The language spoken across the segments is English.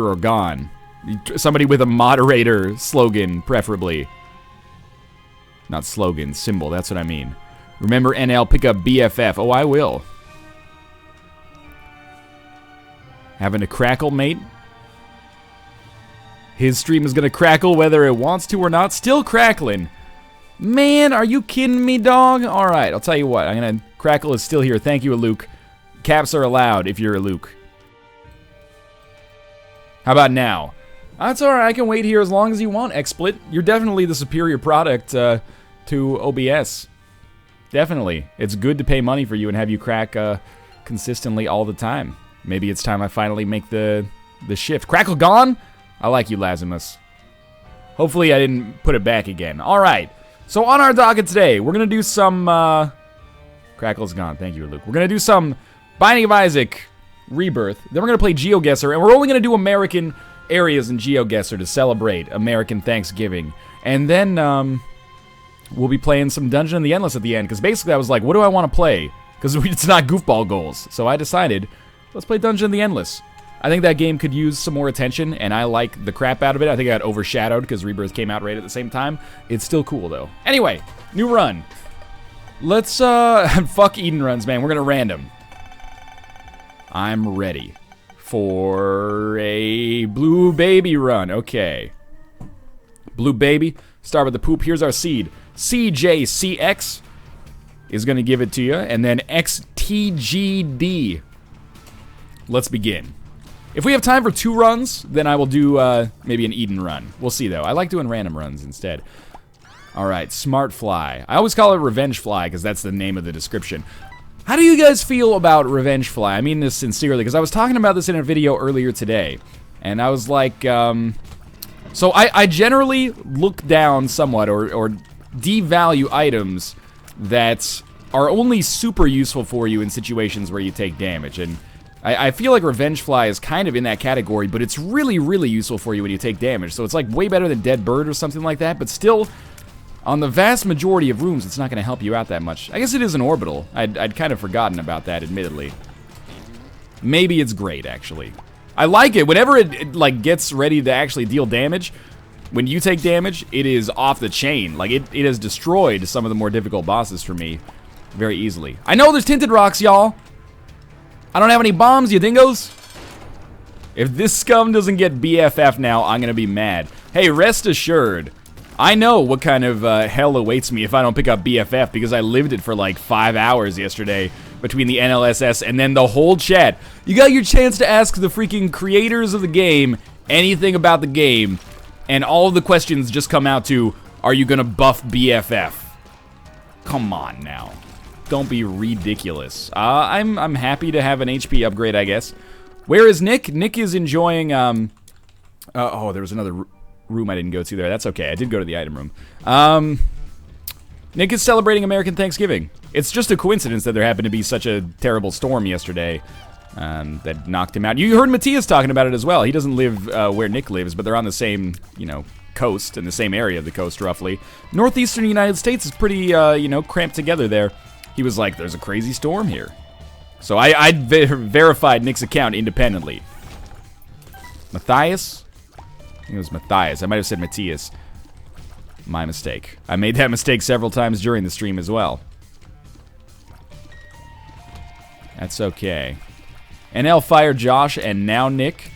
or gone. Somebody with a moderator slogan, preferably. Not slogan, symbol, that's what I mean. Remember NL, pick up BFF. Oh, I will. Having a crackle, mate? His stream is gonna crackle whether it wants to or not. Still crackling. Man, are you kidding me, dog? Alright, I'll tell you what. Crackle is still here. Thank you, Luke. Caps are allowed if you're a Luke. How about now? That's alright, I can wait here as long as you want, XSplit. You're definitely the superior product to OBS. Definitely. It's good to pay money for you and have you crack consistently all the time. Maybe it's time I finally make the shift. Crackle gone? I like you, Lazimus. Hopefully I didn't put it back again. Alright, so on our docket today, we're going to do some... Crackle's gone, thank you, Luke. We're going to do some Binding of Isaac Rebirth. Then we're going to play Geoguessr, and we're only going to do American areas in Geoguessr to celebrate American Thanksgiving. And then we'll be playing some Dungeon in the Endless at the end, because basically I was like, what do I want to play? Because it's not goofball goals. So I decided, let's play Dungeon in the Endless. I think that game could use some more attention, and I like the crap out of it. I think it got overshadowed because Rebirth came out right at the same time. It's still cool, though. Anyway, new run. Let's, fuck Eden runs, man. We're gonna random. I'm ready for a blue baby run. Okay. Blue baby. Start with the poop. Here's our seed. CJCX is gonna give it to you, and then XTGD. Let's begin. If we have time for 2 runs, then I will do maybe an Eden run. We'll see, though. I like doing random runs instead. All right, Smart Fly. I always call it Revenge Fly because that's the name of the description. How do you guys feel about Revenge Fly? I mean this sincerely because I was talking about this in a video earlier today. And I was like, so I generally look down somewhat or devalue items that are only super useful for you in situations where you take damage. And I feel like Revenge Fly is kind of in that category, but it's really, really useful for you when you take damage. So it's like way better than Dead Bird or something like that, but still, on the vast majority of rooms, it's not going to help you out that much. I guess it is an orbital. I'd kind of forgotten about that, admittedly. Maybe it's great, actually. I like it. Whenever it like, gets ready to actually deal damage, when you take damage, it is off the chain. Like, it has destroyed some of the more difficult bosses for me very easily. I know there's tinted rocks, y'all. I don't have any bombs, you dingoes. If this scum doesn't get BFF now, I'm gonna be mad. Hey, rest assured, I know what kind of hell awaits me if I don't pick up BFF because I lived it for like 5 hours yesterday between the NLSS and then the whole chat. You got your chance to ask the freaking creators of the game anything about the game, and all of the questions just come out to, are you gonna buff BFF? Come on now. Don't be ridiculous. I'm happy to have an HP upgrade, I guess. Where is Nick? Nick is enjoying, oh, there was another room I didn't go to there. That's okay. I did go to the item room. Nick is celebrating American Thanksgiving. It's just a coincidence that there happened to be such a terrible storm yesterday that knocked him out. You heard Matthias talking about it as well. He doesn't live where Nick lives, but they're on the same, you know, coast, in the same area of the coast, roughly. Northeastern United States is pretty, you know, cramped together there. He was like, there's a crazy storm here. So I verified Nick's account independently. Matthias? I think it was Matthias. I might have said Matthias. My mistake. I made that mistake several times during the stream as well. That's okay. NL fired Josh and now Nick.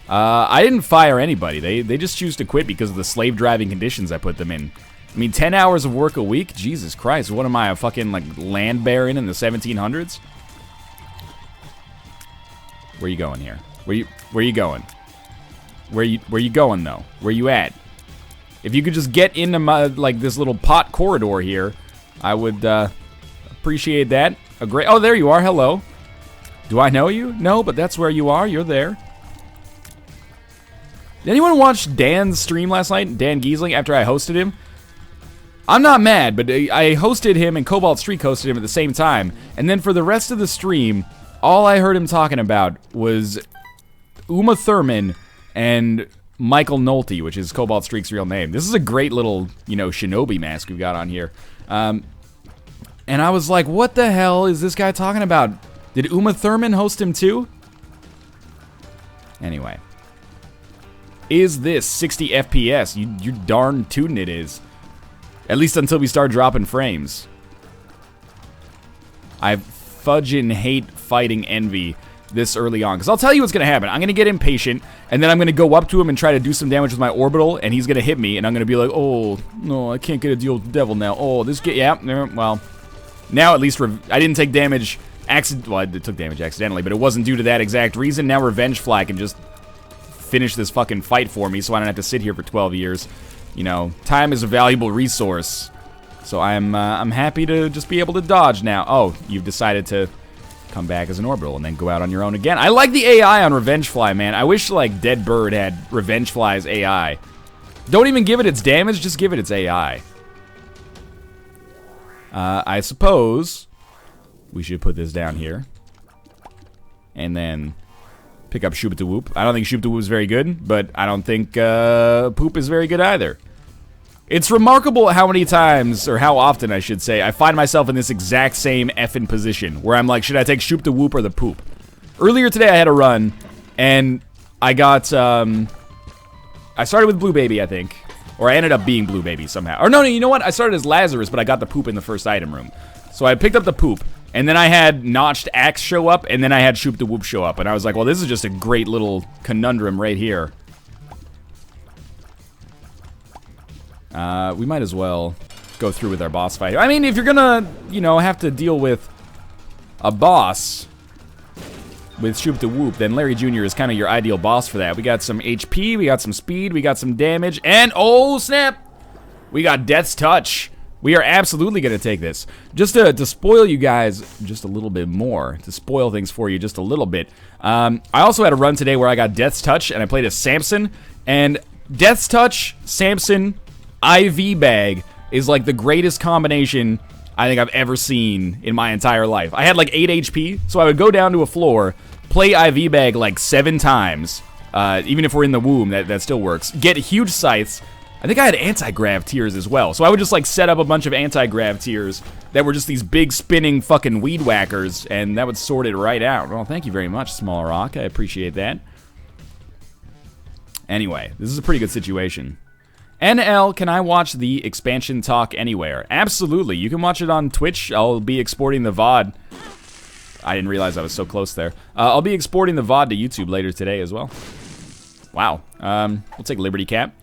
I didn't fire anybody. They just choose to quit because of the slave driving conditions I put them in. I mean, 10 hours of work a week? Jesus Christ, what am I, a fucking, like, land baron in the 1700s? Where you going here? Where you going? Where you going, though? Where you at? If you could just get into my, like, this little pot corridor here, I would, appreciate that. Oh, there you are, hello. Do I know you? No, but that's where you are, you're there. Did anyone watch Dan's stream last night? Dan Giesling, after I hosted him? I'm not mad, but I hosted him and Cobalt Streak hosted him at the same time. And then for the rest of the stream, all I heard him talking about was Uma Thurman and Michael Nolte, which is Cobalt Streak's real name. This is a great little, you know, shinobi mask we've got on here. And I was like, what the hell is this guy talking about? Did Uma Thurman host him too? Anyway. is this? 60 FPS. You darn tootin' it is. At least until we start dropping frames. I fudgin' hate fighting Envy this early on. Because I'll tell you what's going to happen. I'm going to get impatient, and then I'm going to go up to him and try to do some damage with my orbital, and he's going to hit me, and I'm going to be like, oh, no, I can't get a deal with the devil now. Oh, this get, yeah, well, now at least I didn't take damage, well, I took damage accidentally, but it wasn't due to that exact reason. Now Revenge Fly can just finish this fucking fight for me, so I don't have to sit here for 12 years. You know, time is a valuable resource. So I'm happy to just be able to dodge now. Oh, you've decided to come back as an orbital and then go out on your own again. I like the AI on Revenge Fly, man. I wish, like, Dead Bird had Revenge Fly's AI. Don't even give it its damage, just give it its AI. I suppose we should put this down here. And then pick up Shoop to Whoop. I don't think Shoop to Whoop is very good, but I don't think Poop is very good either. It's remarkable how many times, or how often I should say, I find myself in this exact same effing position, where I'm like, should I take Shoop to Whoop or the Poop? Earlier today I had a run, and I got, I started with Blue Baby, I think. Or I ended up being Blue Baby somehow. Or no, you know what? I started as Lazarus, but I got the Poop in the first item room. So I picked up the Poop, and then I had Notched Axe show up, and then I had Shoop to Whoop show up. And I was like, well, this is just a great little conundrum right here. We might as well go through with our boss fight. I mean, if you're gonna, you know, have to deal with a boss with Shoop to Whoop, then Larry Jr. is kind of your ideal boss for that. We got some HP, we got some speed, we got some damage, and oh snap! We got Death's Touch. We are absolutely gonna take this. Just to spoil you guys just a little bit more, to spoil things for you just a little bit. I also had a run today where I got Death's Touch, and I played as Samson, and Death's Touch, Samson, IV Bag is like the greatest combination I think I've ever seen in my entire life. I had like 8 HP, so I would go down to a floor, play IV Bag like 7 times, even if we're in the womb, that still works. Get huge scythes. I think I had anti-grav tears as well, so I would just like set up a bunch of anti-grav tears that were just these big spinning fucking weed whackers, and that would sort it right out. Well, thank you very much, Small Rock. I appreciate that. Anyway, this is a pretty good situation. NL, can I watch the expansion talk anywhere? Absolutely. You can watch it on Twitch. I'll be exporting the VOD. I didn't realize I was so close there. I'll be exporting the VOD to YouTube later today as well. Wow. We'll take Liberty Cap.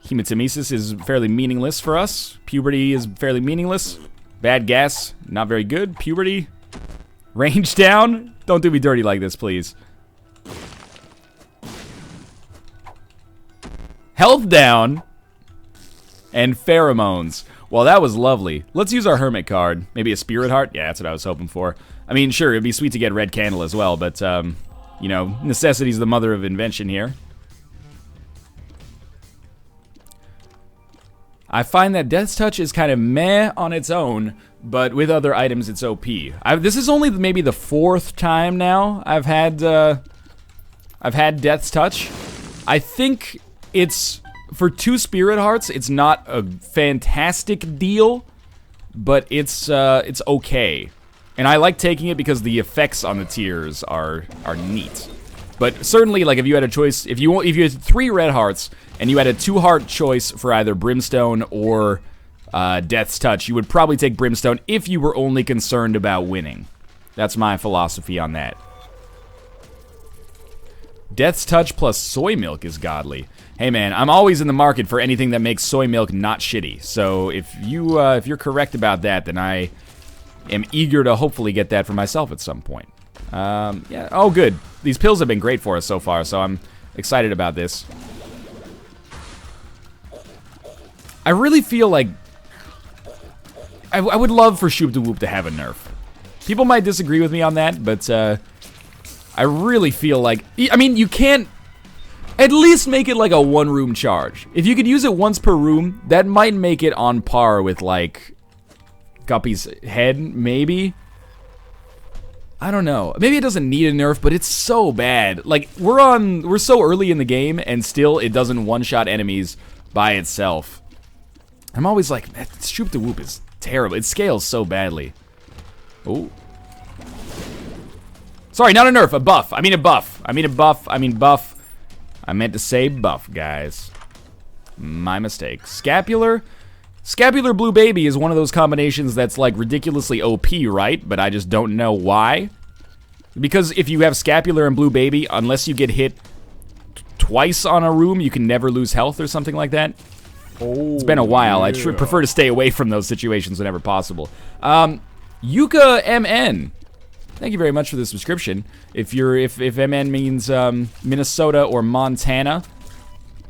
Hematemesis is fairly meaningless for us. Puberty is fairly meaningless. Bad gas, not very good. Puberty. Range down. Don't do me dirty like this, please. Health down, and pheromones. Well, that was lovely. Let's use our Hermit card. Maybe a Spirit Heart? Yeah, that's what I was hoping for. I mean, sure, it'd be sweet to get Red Candle as well, but, you know, necessity's the mother of invention here. I find that Death's Touch is kind of meh on its own, but with other items, it's OP. This is only maybe the 4th time now I've had Death's Touch. I think it's, for 2 Spirit Hearts, it's not a fantastic deal, but it's okay. And I like taking it because the effects on the tiers are neat. But certainly, like, if you had a choice, if you had 3 red hearts, and you had a 2-heart choice for either Brimstone or Death's Touch, you would probably take Brimstone if you were only concerned about winning. That's my philosophy on that. Death's Touch plus soy milk is godly. Hey man, I'm always in the market for anything that makes soy milk not shitty. So if you're correct about that, then I am eager to hopefully get that for myself at some point. Yeah. Oh, good. These pills have been great for us so far, so I'm excited about this. I really feel like I would love for Shoop to Whoop to have a nerf. People might disagree with me on that, but I really feel like, I mean, you can't at least make it like a 1-room charge. If you could use it once per room, that might make it on par with, like, Guppy's head, maybe. I don't know. Maybe it doesn't need a nerf, but it's so bad. Like, we're so early in the game, and still it doesn't one-shot enemies by itself. I'm always like, Shoop to Whoop is terrible. It scales so badly. Oh. Sorry, not a nerf, a buff. I mean a buff. I mean a buff. I mean buff. I meant to say buff, guys. My mistake. Scapular? Scapular Blue Baby is one of those combinations that's like ridiculously OP, right? But I just don't know why. Because if you have Scapular and Blue Baby, unless you get hit twice on a room, you can never lose health or something like that. Oh, it's been a while. Yeah. I should prefer to stay away from those situations whenever possible. Yuka MN. Thank you very much for the subscription. If MN means Minnesota or Montana,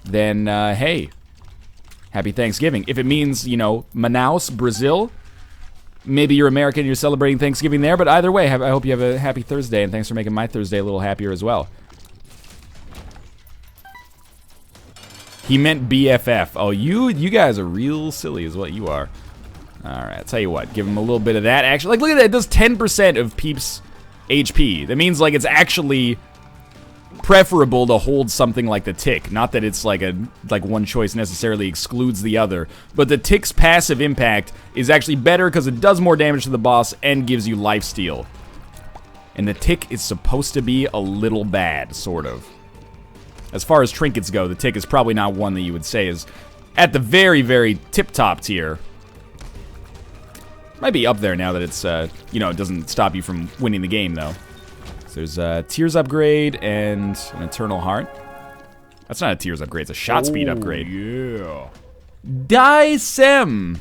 then hey, happy Thanksgiving. If it means, you know, Manaus, Brazil, maybe you're American and you're celebrating Thanksgiving there, but either way, I hope you have a happy Thursday, and thanks for making my Thursday a little happier as well. He meant BFF. Oh, you guys are real silly is what you are. Alright, I'll tell you what, give him a little bit of that action. Like, look at that, it does 10% of Peep's HP. That means, like, it's actually preferable to hold something like the Tick. Not that it's like one choice necessarily excludes the other, but the Tick's passive impact is actually better because it does more damage to the boss and gives you lifesteal. And the Tick is supposed to be a little bad, sort of. As far as trinkets go, the Tick is probably not one that you would say is at the very, very tip-top tier. Might be up there now that it's, you know, it doesn't stop you from winning the game, though. So there's a Tears upgrade and an Eternal Heart. That's not a Tears upgrade, it's a shot speed upgrade. Yeah. Dicem!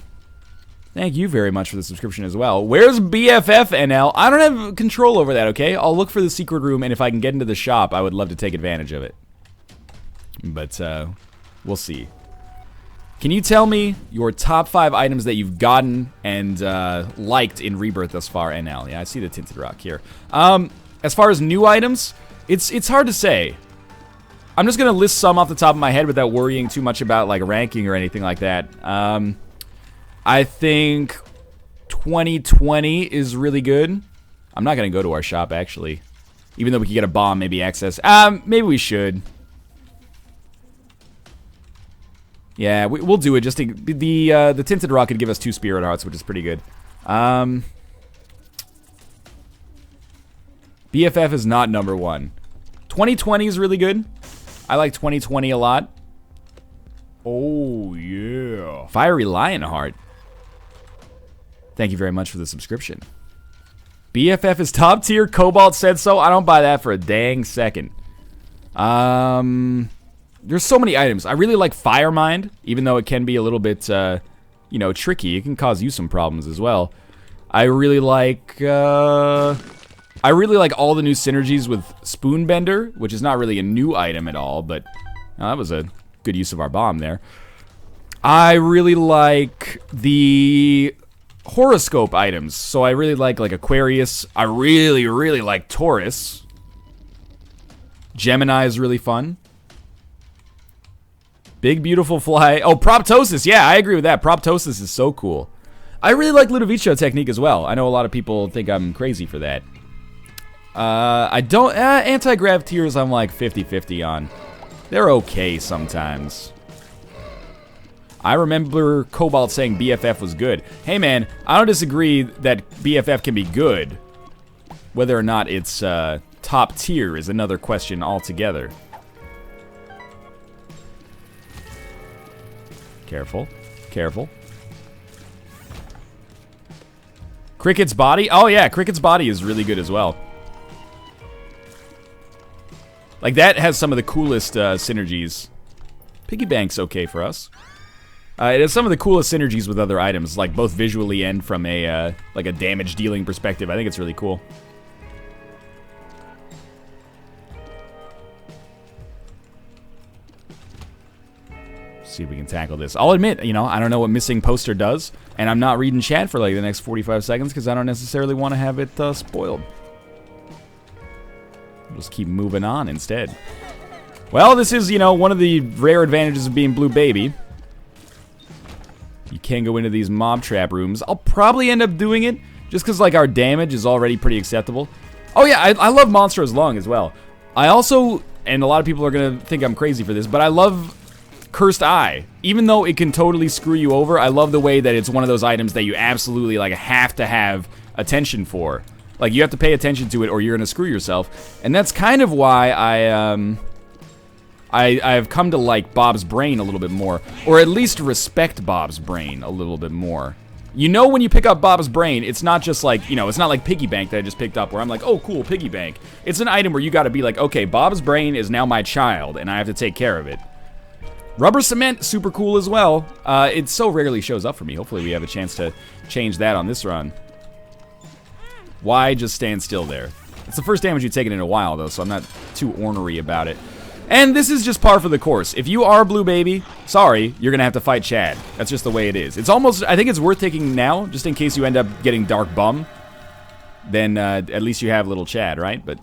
Thank you very much for the subscription as well. Where's BFF NL? I don't have control over that, okay? I'll look for the secret room, and if I can get into the shop, I would love to take advantage of it. But, we'll see. Can you tell me your top 5 items that you've gotten and liked in Rebirth thus far, NL? Yeah, I see the Tinted Rock here. As far as new items, it's hard to say. I'm just gonna list some off the top of my head without worrying too much about like ranking or anything like that. I think 2020 is really good. I'm not gonna go to our shop actually, even though we could get a bomb, maybe access. Maybe we should. Yeah, we'll do it. Just to, the Tinted Rock could give us 2 Spirit Hearts, which is pretty good. BFF is not number 1. 2020 is really good. I like 2020 a lot. Oh, yeah. Fiery Lionheart. Thank you very much for the subscription. BFF is top tier. Cobalt said so. I don't buy that for a dang second. There's so many items. I really like Fire Mind, even though it can be a little bit, you know, tricky. It can cause you some problems as well. I really like all the new synergies with Spoonbender, which is not really a new item at all, but that was a good use of our bomb there. I really like the horoscope items. So I really like Aquarius. I really, really like Taurus. Gemini is really fun. Big Beautiful Fly. Oh, Proptosis. Yeah, I agree with that. Proptosis is so cool. I really like Ludovico technique as well. I know a lot of people think I'm crazy for that. I don't... Anti-Grav Tears I'm like 50-50 on. They're okay sometimes. I remember Cobalt saying BFF was good. Hey man, I don't disagree that BFF can be good. Whether or not it's top tier is another question altogether. Careful. Careful. Cricket's Body? Oh yeah, Cricket's Body is really good as well. Like, that has some of the coolest synergies. Piggy Bank's okay for us. It has some of the coolest synergies with other items, like both visually and from a like a damage dealing perspective. I think it's really cool. See if we can tackle this. I'll admit, you know, I don't know what missing poster does, and I'm not reading chat for like the next 45 seconds because I don't necessarily want to have it spoiled. I'll just keep moving on instead. Well, this is, you know, one of the rare advantages of being Blue Baby. You can go into these mob trap rooms. I'll probably end up doing it just because, like, our damage is already pretty acceptable. Oh, yeah, I love Monsters Lung as well. I also, and a lot of people are going to think I'm crazy for this, but I love Cursed Eye. Even though it can totally screw you over, I love the way that it's one of those items that you absolutely, like, have to have attention for. Like, you have to pay attention to it or you're going to screw yourself. And that's kind of why I've come to like Bob's brain a little bit more, or at least respect Bob's brain a little bit more. You know, when you pick up Bob's brain, it's not just like, you know, it's not like piggy bank that I just picked up where I'm like, oh, cool, piggy bank. It's an item where you gotta be like, okay, Bob's brain is now my child, and I have to take care of it. Rubber cement, super cool as well. It so rarely shows up for me. Hopefully we have a chance to change that on this run. Why just stand still there? It's the first damage you've taken in a while, though, so I'm not too ornery about it. And this is just par for the course. If you are Blue Baby, sorry, you're gonna have to fight Chad. That's just the way it is. It's almost, I think it's worth taking now, just in case you end up getting Dark Bum. Then at least you have little Chad, right? But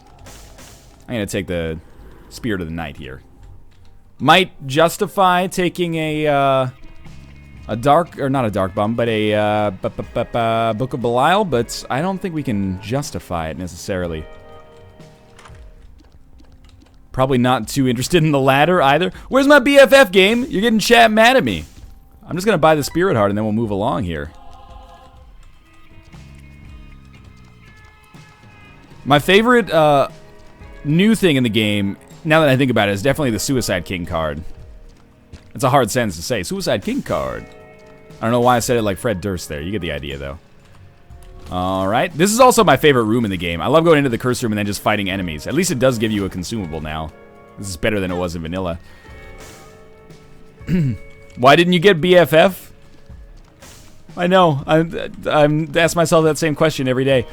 I'm gonna take the Spirit of the Night here. Might justify taking a dark, or not a Dark Bum, but a Book of Belial, but I don't think we can justify it necessarily. Probably not too interested in the latter either. Where's my BFF game? You're getting chat mad at me. I'm just gonna buy the Spirit Heart and then we'll move along here. My favorite new thing in the game, now that I think about it, is definitely the Suicide King card. It's a hard sentence to say. Suicide King card. I don't know why I said it like Fred Durst there. You get the idea, though. Alright. This is also my favorite room in the game. I love going into the curse room and then just fighting enemies. At least it does give you a consumable now. This is better than it was in vanilla. Why didn't you get BFF? I know. I'm ask myself that same question every day.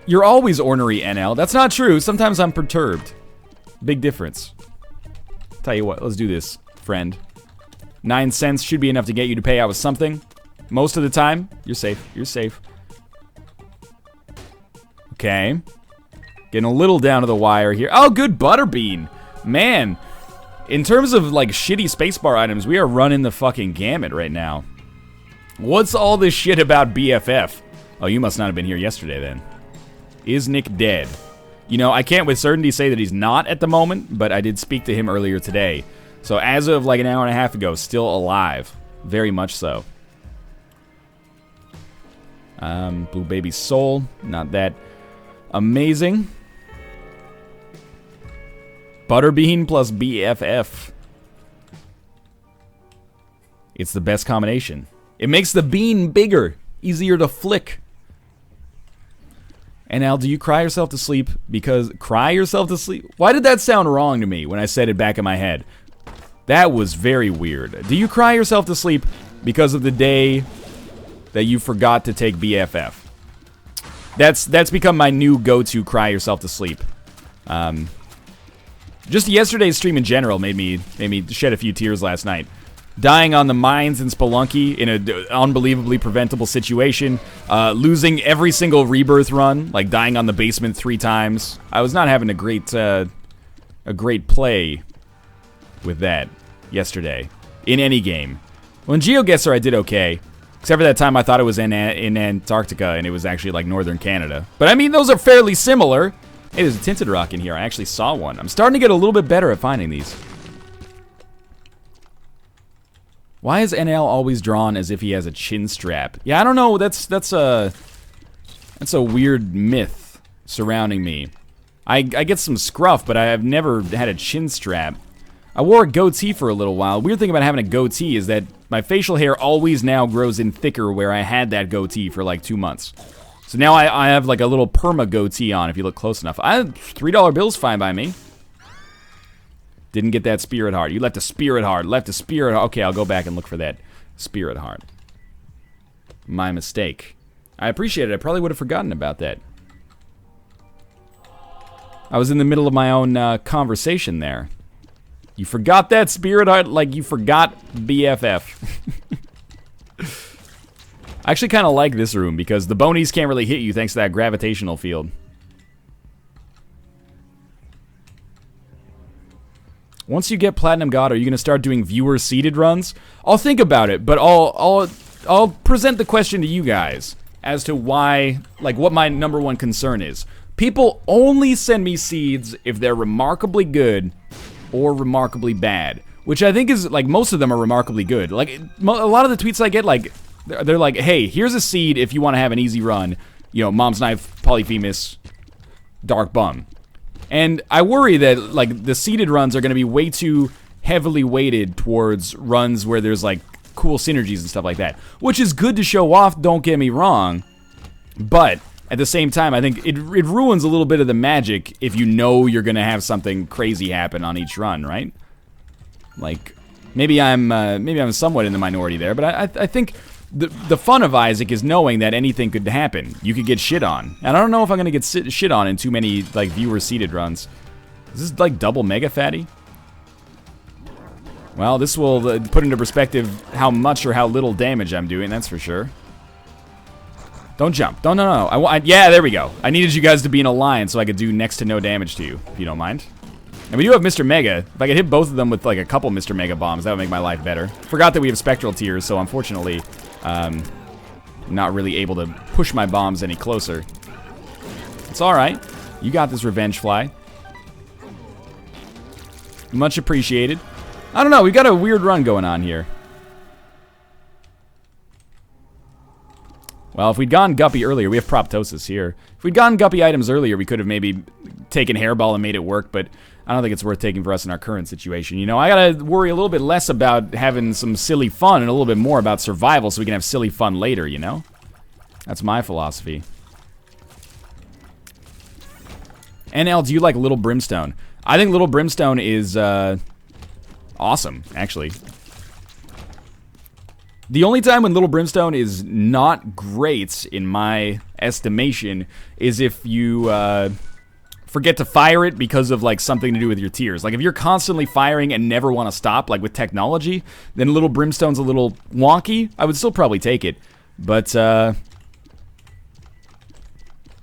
You're always ornery, NL. That's not true. Sometimes I'm perturbed. Big difference. Tell you what, let's do this, friend. 9 cents should be enough to get you to pay out with something. Most of the time, you're safe. You're safe. Okay. Getting a little down to the wire here. Oh, good Butterbean. Man, in terms of, like, shitty spacebar items, we are running the fucking gamut right now. What's all this shit about BFF? Oh, you must not have been here yesterday, then. Is Nick dead? You know, I can't with certainty say that he's not at the moment, but I did speak to him earlier today. So as of, like, an hour and a half ago, still alive. Very much so. Blue Baby Soul, not that amazing. Butterbean plus BFF. It's the best combination. It makes the bean bigger, easier to flick. And Al, do you cry yourself to sleep because... Cry yourself to sleep? Why did that sound wrong to me when I said it back in my head? That was very weird. Do you cry yourself to sleep because of the day that you forgot to take BFF? That's become my new go-to cry yourself to sleep. Just yesterday's stream in general made me shed a few tears last night. Dying on the mines in Spelunky in an unbelievably preventable situation. Losing every single rebirth run, like dying on the basement 3 times. I was not having a great play with that yesterday in any game. Well, in Geoguessr I did okay. Except for that time I thought it was in Antarctica and it was actually like northern Canada. But I mean, those are fairly similar. Hey, there's a tinted rock in here. I actually saw one. I'm starting to get a little bit better at finding these. Why is NL always drawn as if he has a chin strap? Yeah, I don't know. That's a weird myth surrounding me. I get some scruff, but I have never had a chin strap. I wore a goatee for a little while. Weird thing about having a goatee is that my facial hair always now grows in thicker where I had that goatee for like 2 months. So now I have like a little perma goatee on if you look close enough. $3 bill's fine by me. Didn't get that Spirit Heart. You left a Spirit Heart. Left a Spirit Heart. Okay, I'll go back and look for that Spirit Heart. My mistake. I appreciate it. I probably would have forgotten about that. I was in the middle of my own conversation there. You forgot that Spirit Heart like you forgot BFF. I actually kind of like this room because the bonies can't really hit you thanks to that gravitational field. Once you get Platinum God, are you going to start doing viewer-seeded runs? I'll think about it, but I'll present the question to you guys as to why, like, what my number 1 concern is. People only send me seeds if they're remarkably good or remarkably bad, which I think is, like, most of them are remarkably good. Like, a lot of the tweets I get, like, they're like, hey, here's a seed if you want to have an easy run. You know, Mom's Knife, Polyphemus, Dark Bum. And I worry that, like, the seeded runs are going to be way too heavily weighted towards runs where there's, like, cool synergies and stuff like that. Which is good to show off, don't get me wrong. But at the same time, I think it ruins a little bit of the magic if you know you're going to have something crazy happen on each run, right? Like, maybe I'm somewhat in the minority there, but I think the fun of Isaac is knowing that anything could happen. You could get shit on. And I don't know if I'm going to get shit on in too many, like, viewer-seeded runs. Is this, like, double Mega Fatty? Well, this will put into perspective how much or how little damage I'm doing, that's for sure. Don't jump. No. Yeah, there we go. I needed you guys to be in a line so I could do next to no damage to you, if you don't mind. And we do have Mr. Mega. If I could hit both of them with, like, a couple Mr. Mega bombs, that would make my life better. Forgot that we have Spectral Tears, so unfortunately, not really able to push my bombs any closer. It's alright. You got this, Revenge Fly. Much appreciated. I don't know, we've got a weird run going on here. Well, if we'd gone Guppy earlier, we have Proptosis here. If we'd gone Guppy items earlier, we could have maybe taken Hairball and made it work, but I don't think it's worth taking for us in our current situation. You know, I gotta worry a little bit less about having some silly fun and a little bit more about survival so we can have silly fun later, you know? That's my philosophy. NL, do you like Little Brimstone? I think Little Brimstone is, awesome, actually. The only time when Little Brimstone is not great, in my estimation, is if you forget to fire it because of, like, something to do with your tears. Like, if you're constantly firing and never want to stop, like with technology, then Little Brimstone's a little wonky. I would still probably take it, but I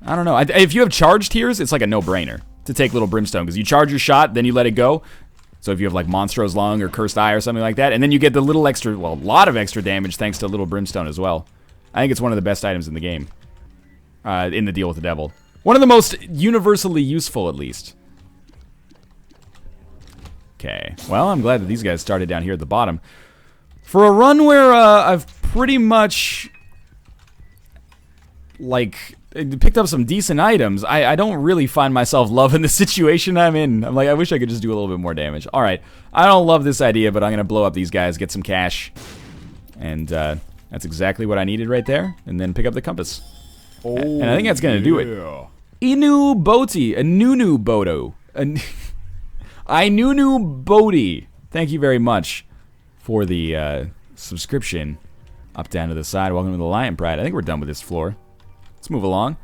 don't know. If you have charged tears, it's like a no-brainer to take Little Brimstone, because you charge your shot, then you let it go. So if you have, like, Monstro's Lung or Cursed Eye or something like that, and then you get the little extra, well, a lot of extra damage thanks to Little Brimstone as well. I think it's one of the best items in the game. In the Deal with the Devil. One of the most universally useful, at least. Okay. Well, I'm glad that these guys started down here at the bottom. For a run where I've pretty much, like, picked up some decent items, I don't really find myself loving the situation I'm in. I'm like, I wish I could just do a little bit more damage. Alright, I don't love this idea, but I'm going to blow up these guys, get some cash. And that's exactly what I needed right there. And then pick up the compass. Oh, and I think that's going to do it. Inu Boti, a Nunu Bodo. Inunu Bodhi. Thank you very much for the subscription. Up, down to the side. Welcome to the Lion Pride. I think we're done with this floor. Let's move along.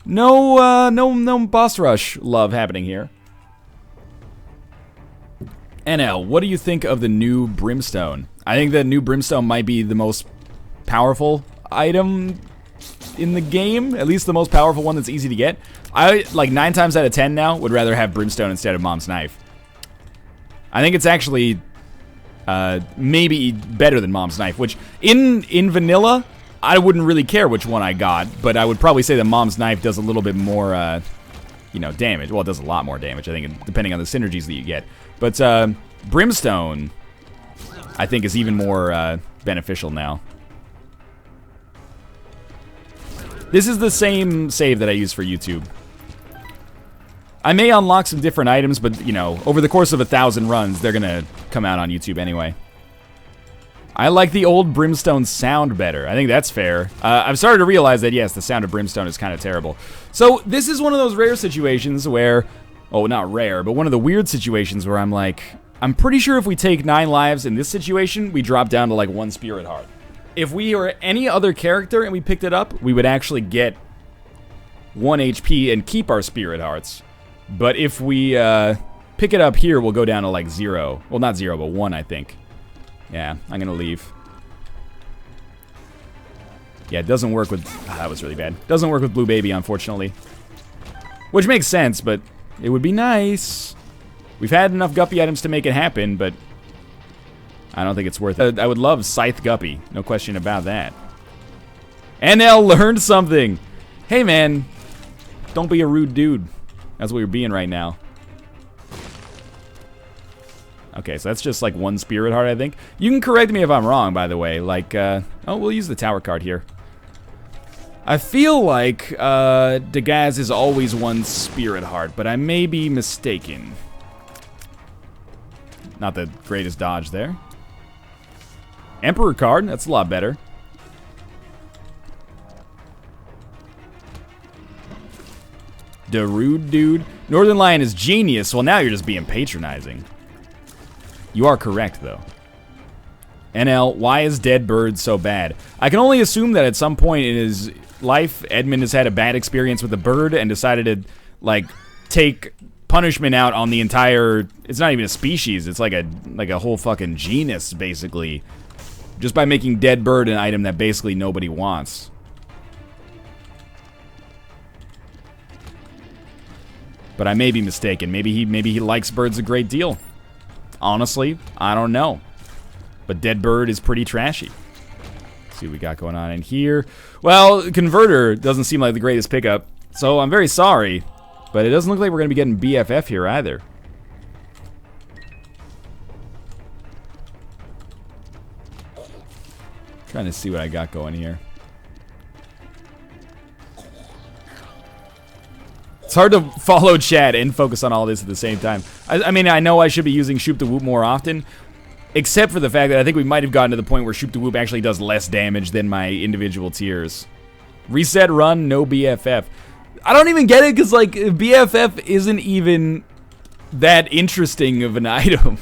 No boss rush love happening here. NL, what do you think of the new Brimstone? I think the new Brimstone might be the most powerful item in the game. At least the most powerful one that's easy to get. I, like, 9 times out of 10 now, would rather have Brimstone instead of Mom's Knife. I think it's actually maybe better than Mom's Knife, which in vanilla, I wouldn't really care which one I got, but I would probably say that Mom's Knife does a little bit more, you know, damage. Well, it does a lot more damage, I think, depending on the synergies that you get. But Brimstone, I think, is even more beneficial now. This is the same save that I use for YouTube. I may unlock some different items, but, you know, over the course of 1,000 runs, they're gonna come out on YouTube anyway. I like the old Brimstone sound better. I think that's fair. I've started to realize that, yes, the sound of Brimstone is kind of terrible. So, this is one of those rare situations where... Oh, not rare, but one of the weird situations where I'm like... I'm pretty sure if we take 9 lives in this situation, we drop down to, like, 1 Spirit Heart. If we were any other character and we picked it up, we would actually get 1 HP and keep our Spirit Hearts. But if we pick it up here, we'll go down to, like, 0. Well, not 0, but 1, I think. Yeah, I'm gonna leave. Yeah, it doesn't work with... that was really bad. Doesn't work with Blue Baby, unfortunately. Which makes sense, but it would be nice. We've had enough Guppy items to make it happen, but I don't think it's worth it. I would love Scythe Guppy. No question about that. NL learned something. Hey, man. Don't be a rude dude. That's what you're being right now. Okay, so that's just like 1 Spirit Heart, I think. You can correct me if I'm wrong, by the way. Like, oh, we'll use the Tower card here. I feel like Dagaz is always one Spirit Heart, but I may be mistaken. Not the greatest dodge there. Emperor card, that's a lot better. Darude dude. Northernlion is genius. Well, now you're just being patronizing. You are correct, though. NL, why is Dead Bird so bad? I can only assume that at some point in his life, Edmund has had a bad experience with a bird and decided to, like, take punishment out on the entire... It's not even a species. It's like a whole fucking genus, basically. Just by making Dead Bird an item that basically nobody wants. But I may be mistaken. Maybe he likes birds a great deal. Honestly, I don't know. But Dead Bird is pretty trashy. Let's see what we got going on in here. Well, Converter doesn't seem like the greatest pickup, so I'm very sorry. But it doesn't look like we're going to be getting BFF here either. Trying to see what I got going here. It's hard to follow chat and focus on all this at the same time. I mean, I know I should be using Shoop the Whoop more often, except for the fact that I think we might have gotten to the point where Shoop the Whoop actually does less damage than my individual tiers. Reset run, no BFF. I don't even get it, because, like, BFF isn't even that interesting of an item.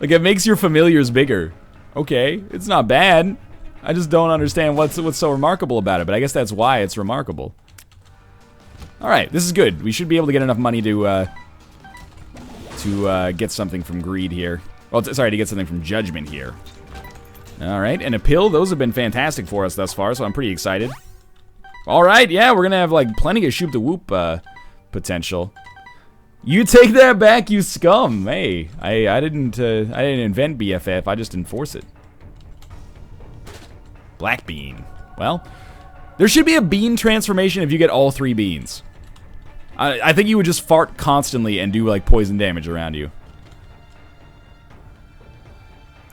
Like, it makes your familiars bigger. Okay, it's not bad. I just don't understand what's so remarkable about it, but I guess that's why it's remarkable. Alright, this is good. We should be able to get enough money to get something from Greed here. Well, sorry, to get something from Judgment here. Alright, and a pill. Those have been fantastic for us thus far, so I'm pretty excited. Alright, yeah, we're gonna have, like, plenty of Shoop the Whoop potential. You take that back, you scum! Hey, I didn't invent BFF, I just enforce it. Black Bean. Well, there should be a bean transformation if you get all 3 beans. I think you would just fart constantly and do, like, poison damage around you.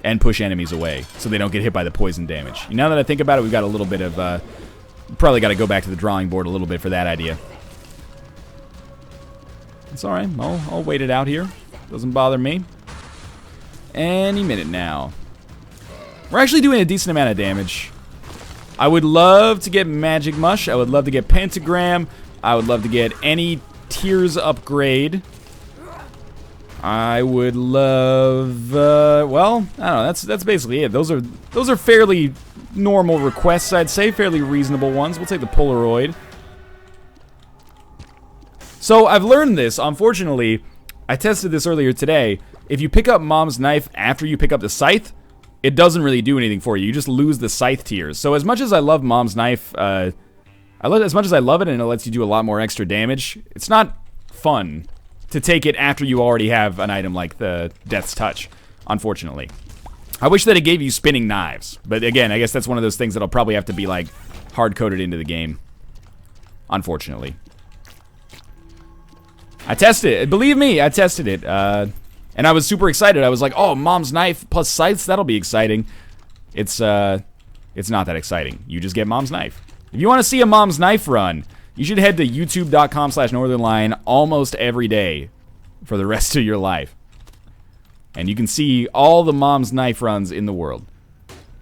And push enemies away, so they don't get hit by the poison damage. Now that I think about it, we've got a little bit of, probably got to go back to the drawing board a little bit for that idea. It's alright, I'll wait it out here. Doesn't bother me. Any minute now. We're actually doing a decent amount of damage. I would love to get Magic Mush. I would love to get Pentagram. I would love to get any tiers upgrade. I would love, well, I don't know, that's basically it. Those are fairly normal requests, I'd say, fairly reasonable ones. We'll take the Polaroid. So, I've learned this, unfortunately, I tested this earlier today. If you pick up Mom's Knife after you pick up the Scythe, it doesn't really do anything for you. You just lose the Scythe tiers. So, as much as I love Mom's Knife, as much as I love it and it lets you do a lot more extra damage, it's not fun to take it after you already have an item like the Death's Touch, unfortunately. I wish that it gave you spinning knives, but again, I guess that's one of those things that'll probably have to be, like, hard-coded into the game, unfortunately. I tested it. Believe me, I tested it, and I was super excited. I was like, oh, Mom's Knife plus Scythes, that'll be exciting. It's not that exciting. You just get Mom's Knife. If you want to see a Mom's Knife run, you should head to youtube.com/Northernlion almost every day for the rest of your life. And you can see all the Mom's Knife runs in the world.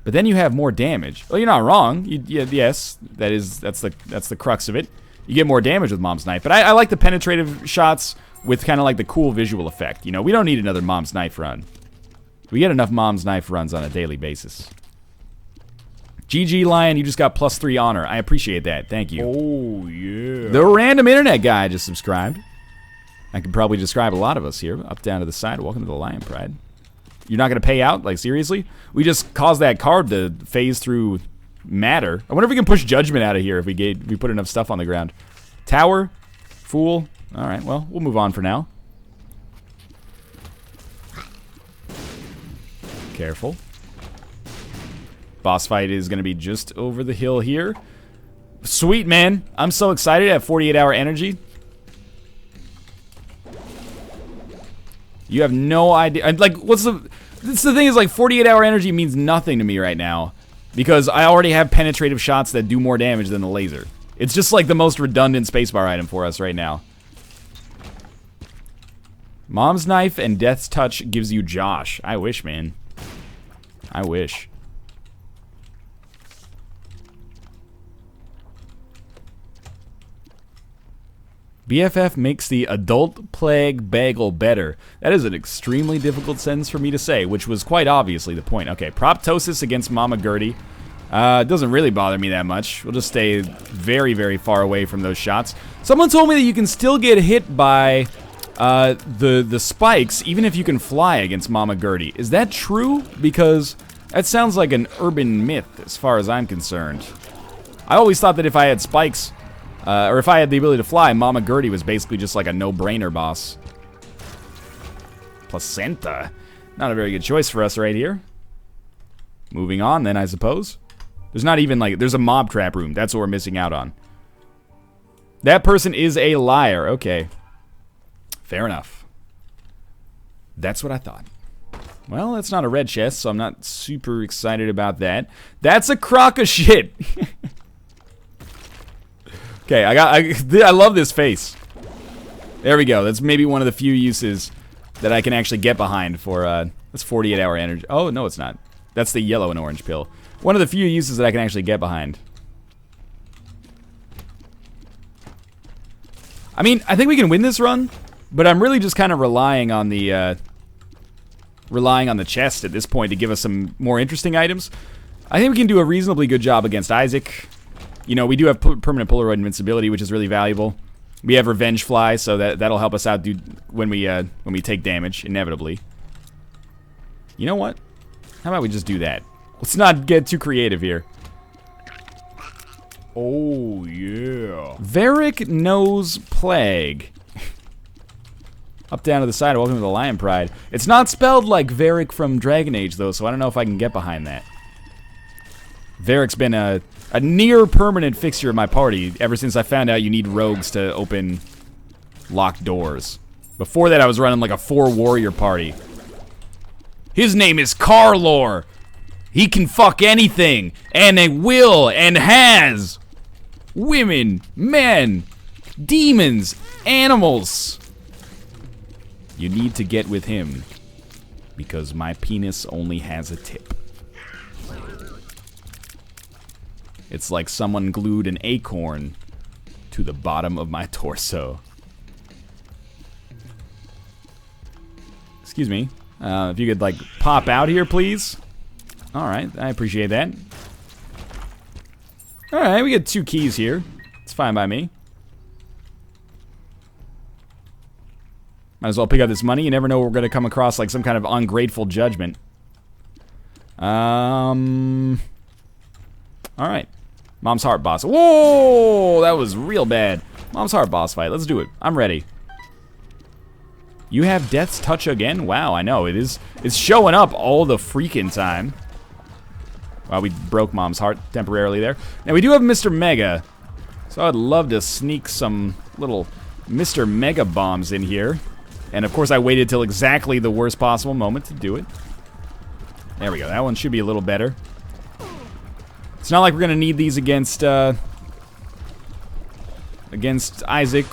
But then you have more damage. Well, you're not wrong. Yes, that's the crux of it. You get more damage with Mom's Knife. But I like the penetrative shots with kind of like the cool visual effect. You know, we don't need another Mom's Knife run. We get enough Mom's Knife runs on a daily basis. GG Lion, you just got +3 honor. I appreciate that. Thank you. Oh, yeah. The random internet guy just subscribed. I could probably describe a lot of us here. Up, down to the side. Welcome to the Lion Pride. You're not going to pay out? Like, seriously? We just caused that card to phase through matter. I wonder if we can push Judgment out of here if we put enough stuff on the ground. Tower. Fool. Alright, well, we'll move on for now. Careful. Boss fight is going to be just over the hill here. Sweet, man. I'm so excited at 48-hour energy. You have no idea. Like, that's the thing is, like, 48-hour energy means nothing to me right now. Because I already have penetrative shots that do more damage than the laser. It's just like the most redundant spacebar item for us right now. Mom's Knife and Death's Touch gives you Josh. I wish, man. I wish. BFF makes the adult plague bagel better. That is an extremely difficult sentence for me to say, which was quite obviously the point. Okay, Proptosis against Mama Gertie. It doesn't really bother me that much. We'll just stay very, very far away from those shots. Someone told me that you can still get hit by the spikes, even if you can fly against Mama Gertie. Is that true? Because that sounds like an urban myth as far as I'm concerned. I always thought that if I had spikes, or if I had the ability to fly, Mama Gertie was basically just like a no-brainer boss. Placenta. Not a very good choice for us right here. Moving on then, I suppose. There's not even like, there's a mob trap room. That's what we're missing out on. That person is a liar. Okay. Fair enough. That's what I thought. Well, that's not a red chest, so I'm not super excited about that. That's a crock of shit. Okay, I love this face. There we go. That's maybe one of the few uses that I can actually get behind for, that's 48-hour energy. Oh, no, it's not. That's the yellow and orange pill. One of the few uses that I can actually get behind. I mean, I think we can win this run, but I'm really just kind of relying on the chest at this point to give us some more interesting items. I think we can do a reasonably good job against Isaac. You know, we do have permanent Polaroid invincibility, which is really valuable. We have Revenge Fly, so that'll help us out when we take damage, inevitably. You know what? How about we just do that? Let's not get too creative here. Oh, yeah. Varric knows Plague. Up, down to the side, welcome to the Lion Pride. It's not spelled like Varric from Dragon Age, though, so I don't know if I can get behind that. Varric's been a near permanent fixture of my party ever since I found out you need rogues to open locked doors. Before that, I was running like a 4-warrior party. His name is Carlor. He can fuck anything, and it will, and has. Women, men, demons, animals. You need to get with him, because my penis only has a tip. It's like someone glued an acorn to the bottom of my torso. Excuse me. If you could, like, pop out here, please. Alright, I appreciate that. Alright, we get 2 keys here. It's fine by me. Might as well pick up this money. You never know we're going to come across, like, some kind of ungrateful judgment. Alright. Mom's Heart boss. Whoa! That was real bad. Mom's Heart boss fight. Let's do it. I'm ready. You have Death's Touch again? Wow, I know. It's showing up all the freaking time. Wow, we broke Mom's Heart temporarily there. Now, we do have Mr. Mega. So I'd love to sneak some little Mr. Mega bombs in here. And, of course, I waited till exactly the worst possible moment to do it. There we go. That one should be a little better. It's not like we're gonna need these against Isaac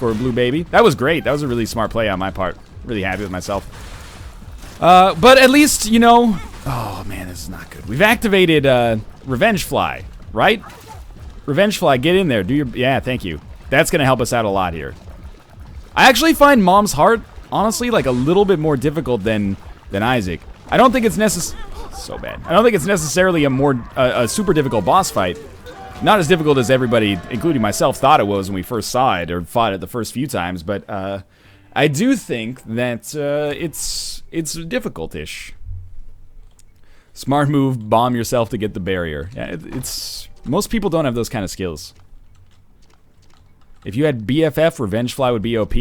or Blue Baby. That was great. That was a really smart play on my part. Really happy with myself. But at least, you know... Oh, man, this is not good. We've activated Revenge Fly, right? Revenge Fly, get in there. Do your... Yeah, thank you. That's gonna help us out a lot here. I actually find Mom's Heart, honestly, like a little bit more difficult than Isaac. I don't think it's necessary... So bad. I don't think it's necessarily a super difficult boss fight. Not as difficult as everybody, including myself, thought it was when we first saw it or fought it the first few times. But I do think that it's difficult-ish. Smart move, bomb yourself to get the barrier. Yeah, most people don't have those kind of skills. If you had BFF, Revenge Fly would be OP.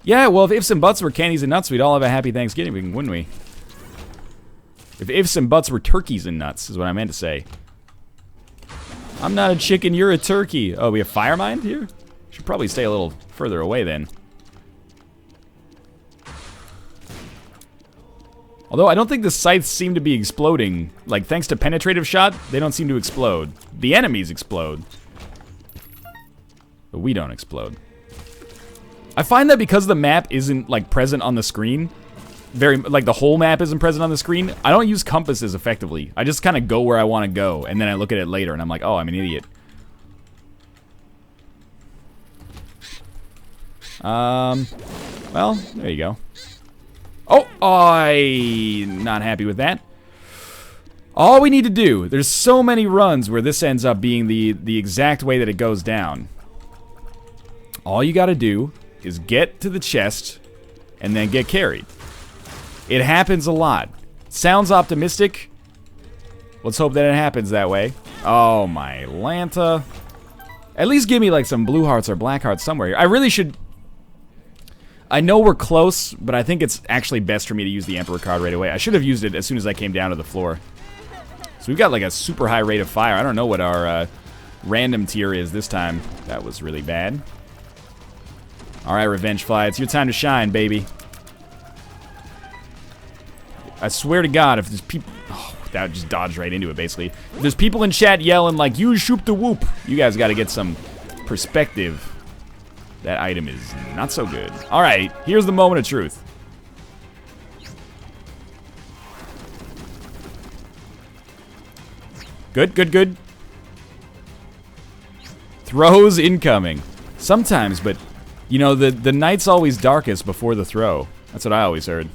Yeah, well, if ifs and buts were candies and nuts, we'd all have a happy Thanksgiving, wouldn't we? If ifs and buts were turkeys and nuts, is what I meant to say. I'm not a chicken, you're a turkey. Oh, we have Fire Mind here? Should probably stay a little further away then. Although I don't think the scythes seem to be exploding. Like, thanks to penetrative shot, they don't seem to explode. The enemies explode. But we don't explode. I find that because the map isn't, like, present on the screen, like, the whole map isn't present on the screen, I don't use compasses effectively. I just kind of go where I want to go, and then I look at it later, and I'm like, oh, I'm an idiot. Well, there you go. Oh, I'm not happy with that. All we need to do, there's so many runs where this ends up being the exact way that it goes down. All you gotta do is get to the chest and then get carried. It happens a lot. Sounds optimistic. Let's hope that it happens that way. Oh my Lanta. At least give me like some blue hearts or black hearts somewhere here. I really should... I know we're close, but I think it's actually best for me to use the Emperor card right away. I should have used it as soon as I came down to the floor. So we've got like a super high rate of fire. I don't know what our random tier is this time. That was really bad. Alright, Revenge Fly, it's your time to shine, baby. I swear to God, if there's people... Oh, that just dodged right into it, basically. If there's people in chat yelling like, you shoop the whoop, you guys gotta get some perspective. That item is not so good. Alright, here's the moment of truth. Good, good, good. Throws incoming. Sometimes, but, you know, the night's always darkest before the throw. That's what I always heard.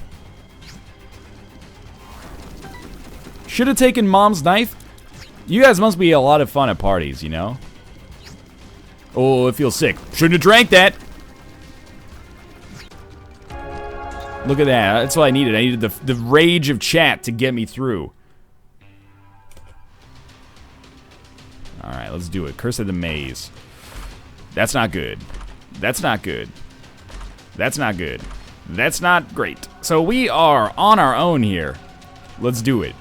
Should have taken Mom's knife. You guys must be a lot of fun at parties, you know? Oh, it feels sick. Shouldn't have drank that. Look at that. That's what I needed. I needed the rage of chat to get me through. Alright, let's do it. Curse of the Maze. That's not good. That's not good. That's not good. That's not great. So we are on our own here. Let's do it.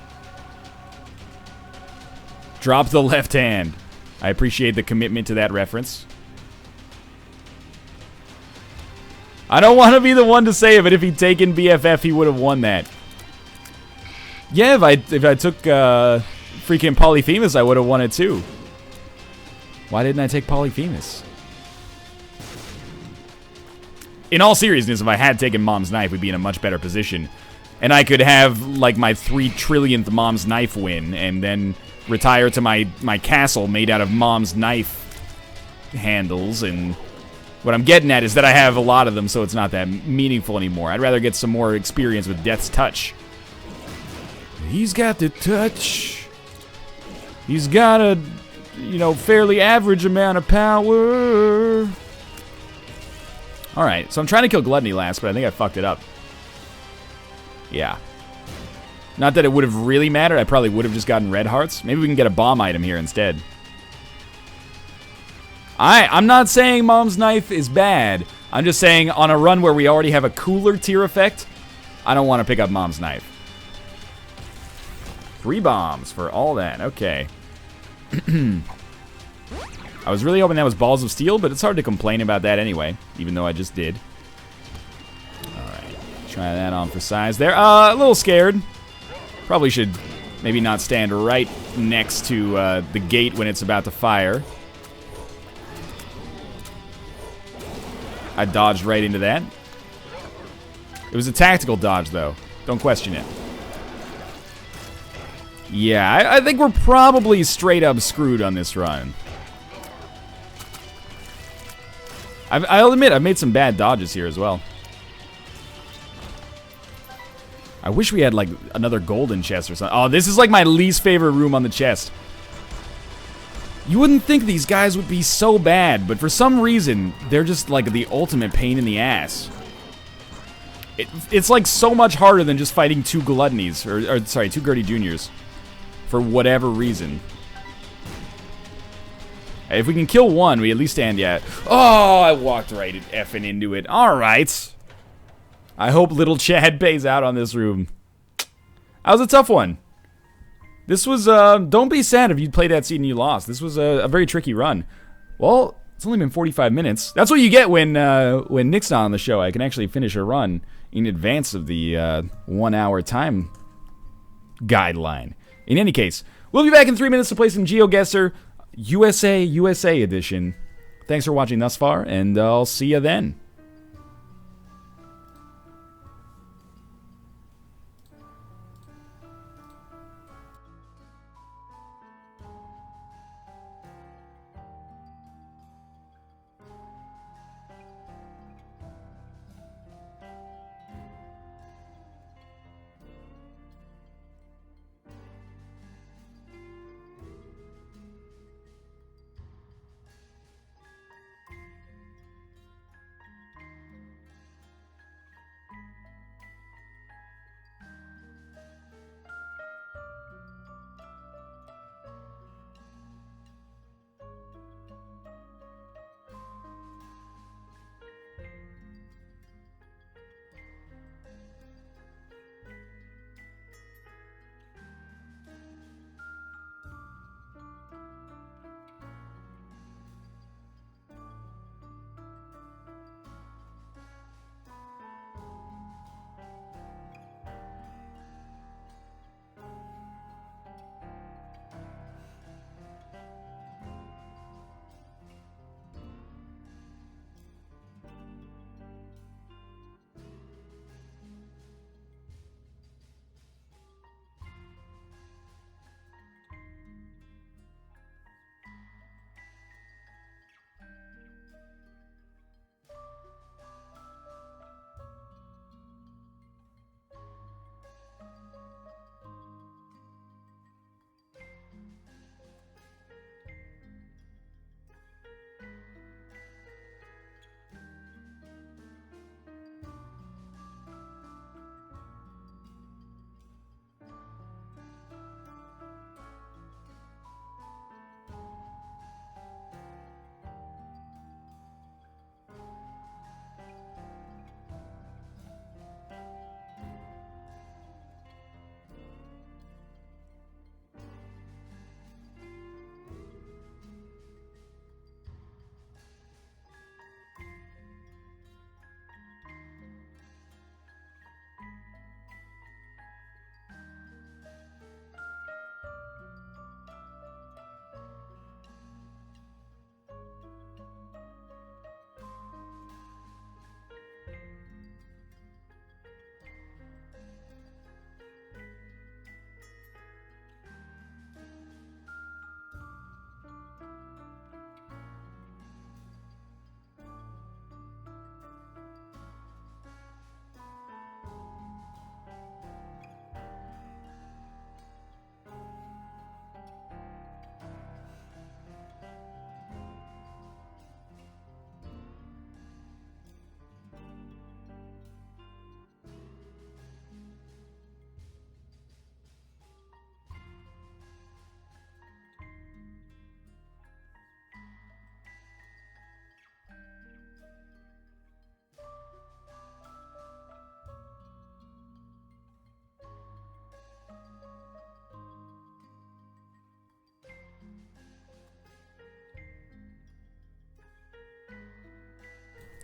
Drop the left hand. I appreciate the commitment to that reference. I don't want to be the one to say it, but if he'd taken BFF, he would have won that. Yeah, if I took freaking Polyphemus, I would have won it too. Why didn't I take Polyphemus? In all seriousness, if I had taken Mom's Knife, we'd be in a much better position. And I could have, like, my 3 trillionth Mom's Knife win, and then retire to my castle made out of Mom's Knife handles. And what I'm getting at is that I have a lot of them, so it's not that meaningful anymore. I'd rather get some more experience with Death's Touch. He's got the touch. He's got a, you know, fairly average amount of power. Alright, so I'm trying to kill Gluttony last, but I think I fucked it up. Yeah. Not that it would have really mattered. I probably would have just gotten red hearts. Maybe we can get a bomb item here instead. I'm not saying Mom's Knife is bad. I'm just saying on a run where we already have a cooler tier effect, I don't want to pick up Mom's Knife. 3 bombs for all that. Okay. I was really hoping that was Balls of Steel, but it's hard to complain about that anyway, even though I just did. Alright. Try that on for size there. A little scared. Probably should maybe not stand right next to the gate when it's about to fire. I dodged right into that. It was a tactical dodge, though. Don't question it. Yeah, I think we're probably straight up screwed on this run. I'll admit, I've made some bad dodges here as well. I wish we had, like, another golden chest or something. Oh, this is, like, my least favorite room on the chest. You wouldn't think these guys would be so bad, but for some reason, they're just, like, the ultimate pain in the ass. It's, like, so much harder than just fighting 2 Gluttonies, or sorry, 2 Gertie Juniors. For whatever reason. If we can kill one, we at least stand yet. Oh, I walked right effing into it. Alright. I hope little Chad pays out on this room. That was a tough one. This was, don't be sad if you played that seed and you lost. This was a very tricky run. Well, it's only been 45 minutes. That's what you get when Nick's not on the show. I can actually finish a run in advance of the 1 hour time guideline. In any case, we'll be back in 3 minutes to play some Geoguessr USA edition. Thanks for watching thus far, and I'll see you then.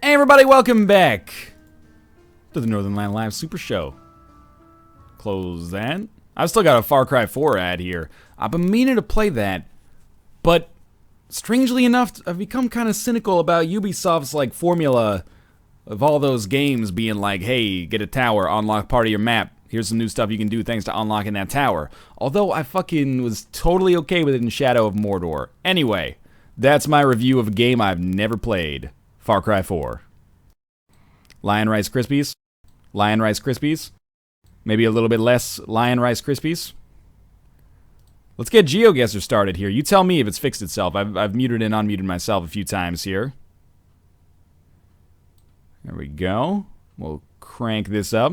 Hey everybody, welcome back to the Northernlion Live Super Show. Close that. I've still got a Far Cry 4 ad here. I've been meaning to play that, but strangely enough, I've become kind of cynical about Ubisoft's like formula of all those games being like, hey, get a tower, unlock part of your map. Here's some new stuff you can do thanks to unlocking that tower. Although I fucking was totally okay with it in Shadow of Mordor. Anyway, that's my review of a game I've never played. Far Cry 4. Lion Rice Krispies. Lion Rice Krispies. Maybe a little bit less Lion Rice Krispies. Let's get Geoguessr started here. You tell me if it's fixed itself. I've muted and unmuted myself a few times here. There we go. We'll crank this up.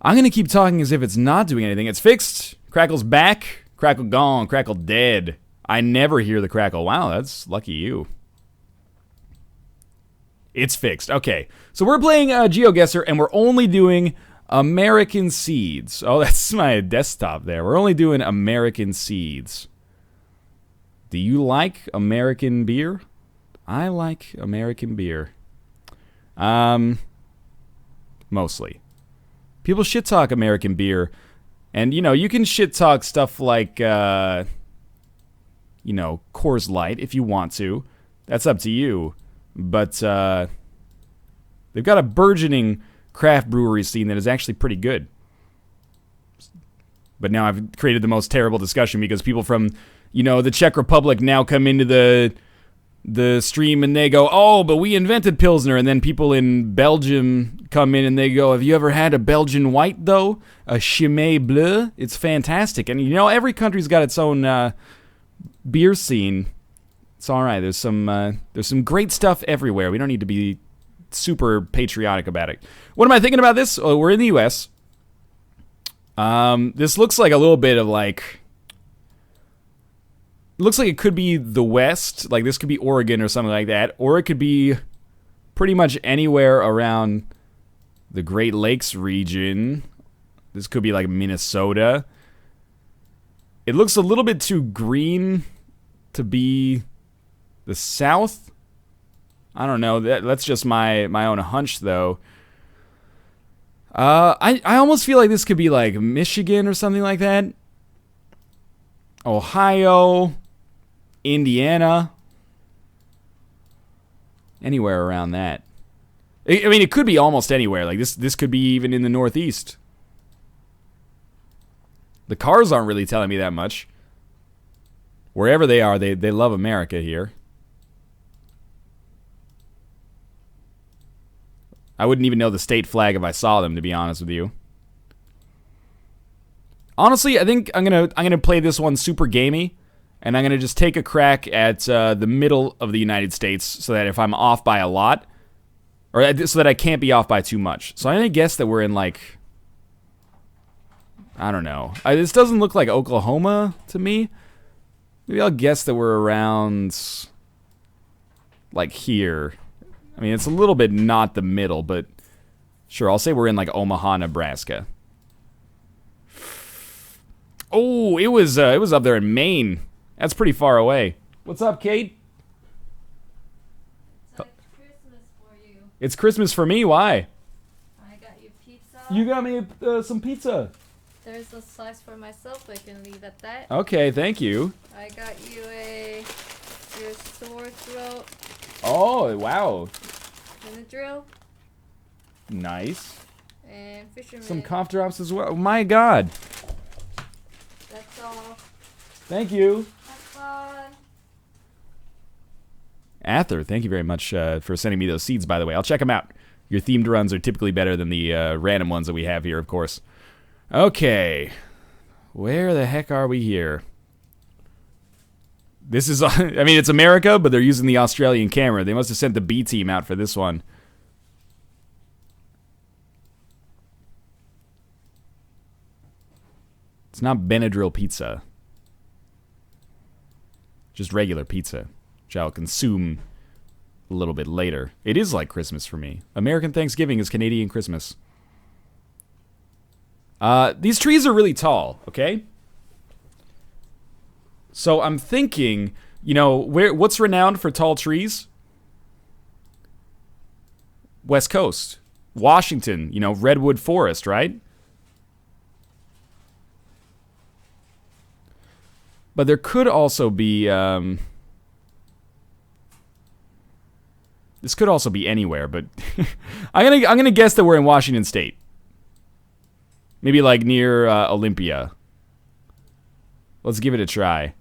I'm going to keep talking as if it's not doing anything. It's fixed. Crackle's back. Crackle gone. Crackle dead. I never hear the crackle. Wow, that's lucky you. It's fixed. Okay, so we're playing Geoguessr, and we're only doing American Seeds. Oh, that's my desktop there. We're only doing American Seeds. Do you like American beer? I like American beer. Mostly. People shit talk American beer. And, you know, you can shit talk stuff like, you know, Coors Light if you want to. That's up to you. But they've got a burgeoning craft brewery scene that is actually pretty good. But now I've created the most terrible discussion because people from, you know, the Czech Republic now come into the stream and they go, oh, but we invented Pilsner. And then people in Belgium come in and they go, have you ever had a Belgian white, though? A Chimay Bleu? It's fantastic. And, you know, every country's got its own beer scene. It's all right. There's some great stuff everywhere. We don't need to be super patriotic about it. What am I thinking about this? Oh, we're in the U.S. This looks like a little bit of like... It looks like it could be the West. Like this could be Oregon or something like that. Or it could be pretty much anywhere around the Great Lakes region. This could be like Minnesota. It looks a little bit too green to be the South. I don't know. That's just my own hunch, though. I almost feel like this could be like Michigan or something like that. Ohio, Indiana, anywhere around that. I mean, it could be almost anywhere. Like this could be even in the Northeast. The cars aren't really telling me that much. Wherever they are, they love America here. I wouldn't even know the state flag if I saw them, to be honest with you. Honestly, I think I'm gonna play this one super gamey, and I'm gonna just take a crack at the middle of the United States, so that if I'm off by a lot, or so that I can't be off by too much. So I'm gonna guess that we're in like, I don't know. This doesn't look like Oklahoma to me. Maybe I'll guess that we're around like here. I mean, it's a little bit not the middle, but sure, I'll say we're in like Omaha, Nebraska. Oh, it was up there in Maine. That's pretty far away. What's up, Kate? It's like Christmas for you. It's Christmas for me. Why? I got you pizza. You got me some pizza. There's a slice for myself. I can leave at that. Okay, thank you. I got you your sore throat. Oh, wow. Benadryl Nice. and fisherman. Some cough drops as well. My God. That's all. Thank you. Have fun. Ather, thank you very much for sending me those seeds, by the way. I'll check them out. Your themed runs are typically better than the random ones that we have here, of course. Okay. Where the heck are we here? This is, I mean, it's America, but they're using the Australian camera. They must have sent the B team out for this one. It's not Benadryl pizza. Just regular pizza, which I'll consume a little bit later. It is like Christmas for me. American Thanksgiving is Canadian Christmas. These trees are really tall, okay? So I'm thinking, you know, what's renowned for tall trees? West Coast. Washington, you know, redwood forest, right? But there could also be, this could also be anywhere, but I'm gonna guess that we're in Washington State. Maybe like near Olympia. Let's give it a try.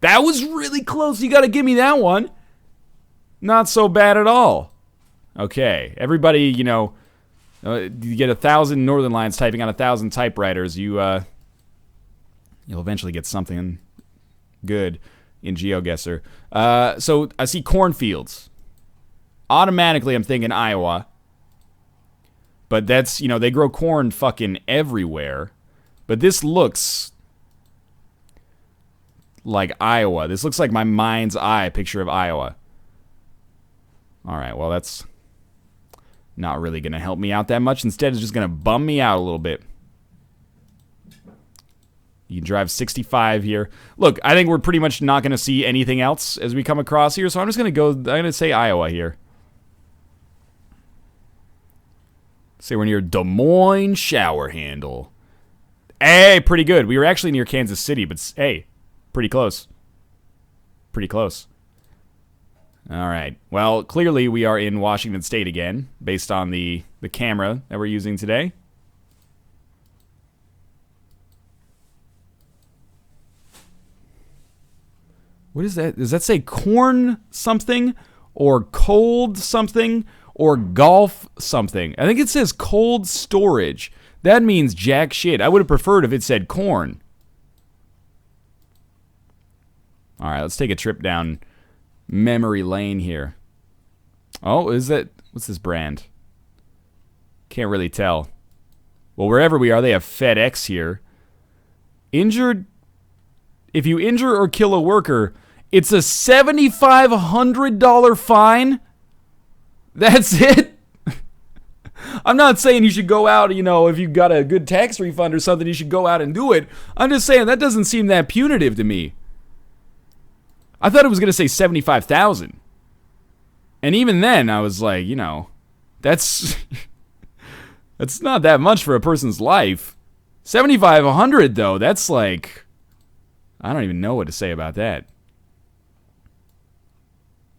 That was really close. You gotta give me that one. Not so bad at all. Okay, everybody, you know, you get 1,000 Northernlions typing on 1,000 typewriters. You'll eventually get something good in GeoGuessr. So I see cornfields. Automatically, I'm thinking Iowa. But that's, you know, they grow corn fucking everywhere. But this looks like Iowa. This looks like my mind's eye picture of Iowa. All right, well, that's not really going to help me out that much. Instead, it's just going to bum me out a little bit. You can drive 65 here. Look, I think we're pretty much not going to see anything else as we come across here, so I'm just going to go, I'm going to say Iowa here. Say we're near Des Moines shower handle. Hey, pretty good. We were actually near Kansas City, but hey, pretty close. Pretty close. All right. Well, clearly we are in Washington State again, based on the camera that we're using today. What is that? Does that say corn something or cold something or golf something? I think it says cold storage. That means jack shit. I would have preferred if it said corn. All right, let's take a trip down memory lane here. Oh, is that... What's this brand? Can't really tell. Well, wherever we are, they have FedEx here. Injured... If you injure or kill a worker, it's a $7,500 fine? That's it? I'm not saying you should go out, you know, if you got a good tax refund or something, you should go out and do it. I'm just saying that doesn't seem that punitive to me. I thought it was going to say 75,000. And even then, I was like, you know, that's not that much for a person's life. 7,500 though, that's like, I don't even know what to say about that.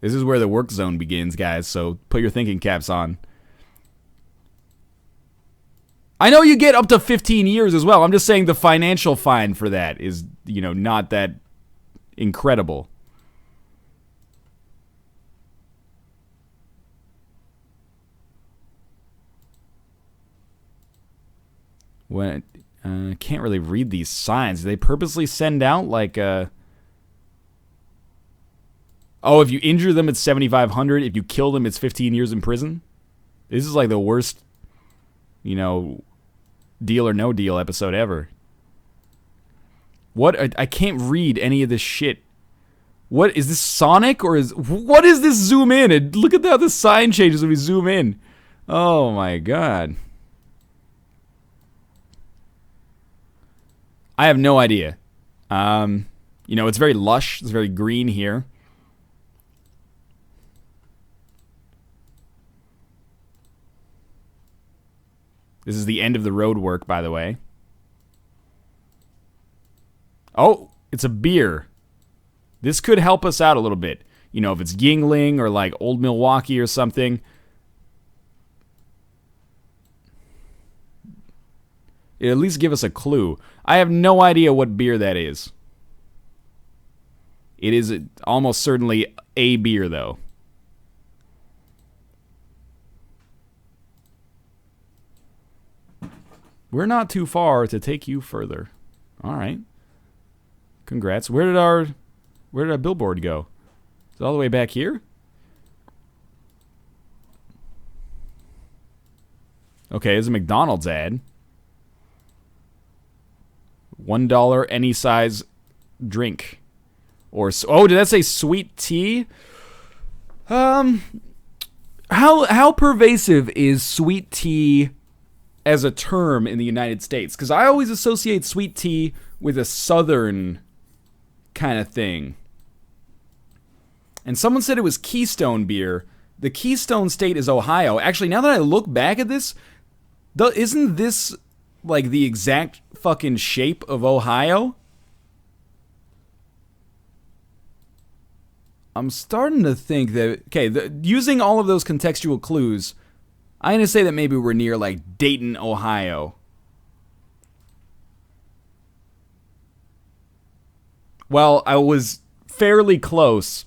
This is where the work zone begins, guys, so put your thinking caps on. I know you get up to 15 years as well. I'm just saying the financial fine for that is, you know, not that incredible. When can't really read these signs. Do they purposely send out like oh, if you injure them it's 7,500, if you kill them it's 15 years in prison? This is like the worst, you know, Deal or No Deal episode ever. What? I can't read any of this shit. What is this, Sonic, or what is this zoom in? And look at how the sign changes when we zoom in. Oh my god. I have no idea. You know, it's very lush. It's very green here. This is the end of the road work, by the way. Oh, it's a beer. This could help us out a little bit. You know, if it's Yingling or like Old Milwaukee or something. It'll at least give us a clue. I have no idea what beer that is. It is almost certainly a beer, though. We're not too far to take you further. All right. Congrats. Where did our billboard go? Is it all the way back here? Okay, it's a McDonald's ad. $1 any size drink. Or oh, did that say sweet tea? How pervasive is sweet tea as a term in the United States? Because I always associate sweet tea with a southern kind of thing. And someone said it was Keystone beer. The Keystone State is Ohio. Actually, now that I look back at this, isn't this like the exact fucking shape of Ohio? I'm starting to think that, okay, using all of those contextual clues, I'm going to say that maybe we're near like Dayton, Ohio. Well, I was fairly close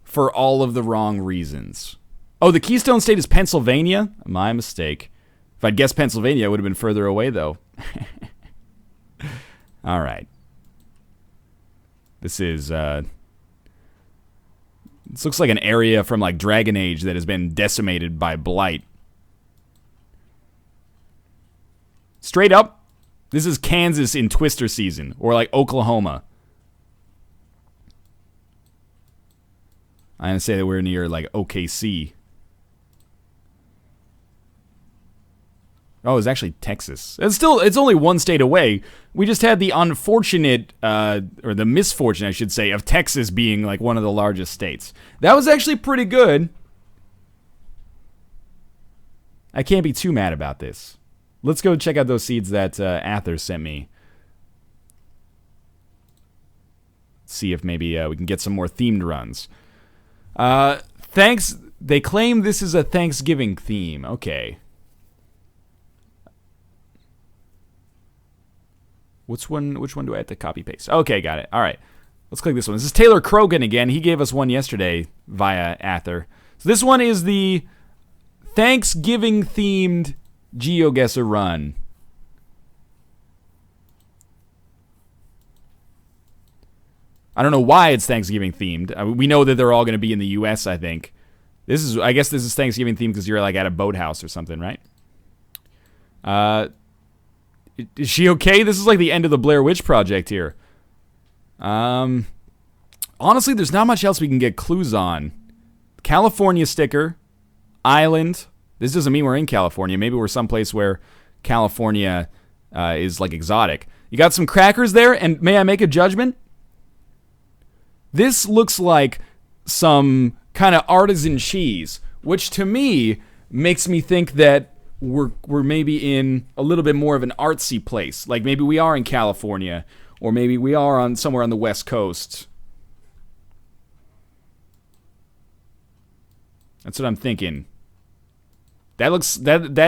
for all of the wrong reasons. Oh, the Keystone State is Pennsylvania? My mistake. If I'd guessed Pennsylvania, I would have been further away, though. All right. This is, this looks like an area from, like, Dragon Age that has been decimated by blight. Straight up, this is Kansas in Twister season, or, like, Oklahoma. I'm going to say that we're near, like, OKC. Oh, it's actually Texas. It's only one state away. We just had the unfortunate, or the misfortune, I should say, of Texas being like one of the largest states. That was actually pretty good. I can't be too mad about this. Let's go check out those seeds that Ather sent me. See if maybe we can get some more themed runs. Thanks. They claim this is a Thanksgiving theme. Okay. Which one do I have to copy paste? Okay, got it. All right. Let's click this one. This is Taylor Krogan again. He gave us one yesterday via Ather. So this one is the Thanksgiving themed Geoguessr run. I don't know why it's Thanksgiving themed. We know that they're all going to be in the US, I think. I guess this is Thanksgiving themed because you're like at a boathouse or something, right? Is she okay? This is like the end of the Blair Witch Project here. Honestly, there's not much else we can get clues on. California sticker, island. This doesn't mean we're in California. Maybe we're someplace where California is like exotic. You got some crackers there, and may I make a judgment? This looks like some kind of artisan cheese, which to me makes me think that we're maybe in a little bit more of an artsy place. Like maybe we are in California, or maybe we are on somewhere on the West Coast. That's what I'm thinking. That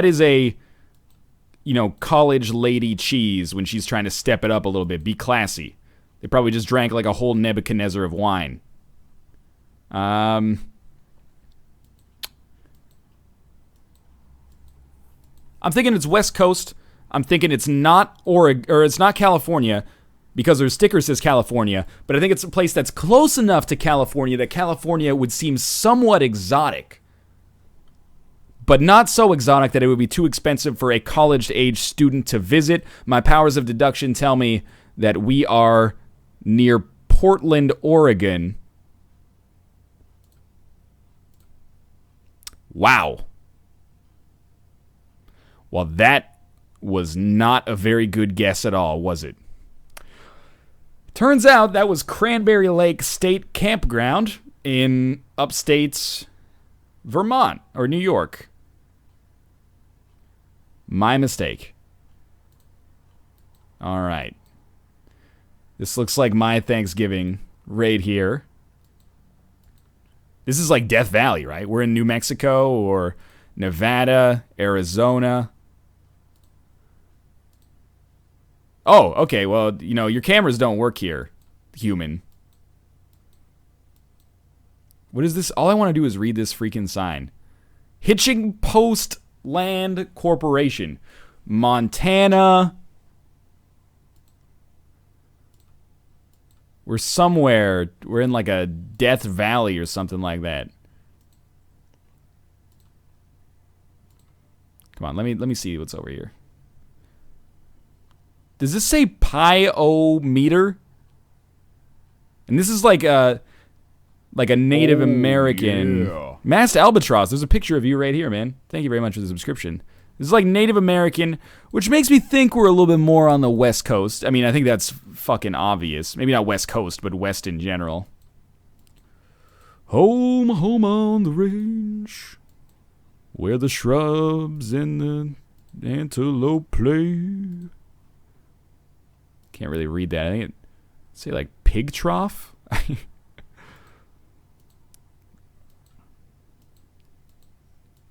is a, college lady cheese when she's trying to step it up a little bit, be classy. They probably just drank like a whole Nebuchadnezzar of wine. I'm thinking it's West Coast. I'm thinking it's not Oregon, or it's not California, because their sticker says California. But I think it's a place that's close enough to California that California would seem somewhat exotic, but not so exotic that it would be too expensive for a college-age student to visit. My powers of deduction tell me that we are near Portland, Oregon. Wow. Well, that was not a very good guess at all, was it? Turns out that was Cranberry Lake State Campground in upstate Vermont, or New York. My mistake. All right. This looks like my Thanksgiving right here. This is like Death Valley, right? We're in New Mexico or Nevada, Arizona. Oh, okay. Well, your cameras don't work here, human. What is this? All I want to do is read this freaking sign. Hitching Post Land Corporation. Montana. We're somewhere. We're in like a Death Valley or something like that. Come on, let me see what's over here. Does this say pi-o-meter? And this is like a Native American. Yeah. Masked Albatross. There's a picture of you right here, man. Thank you very much for the subscription. This is like Native American, which makes me think we're a little bit more on the West Coast. I mean, I think that's fucking obvious. Maybe not West Coast, but West in general. Home on the range, where the shrubs and the antelope play. Can't really read that. I think it say like pig trough.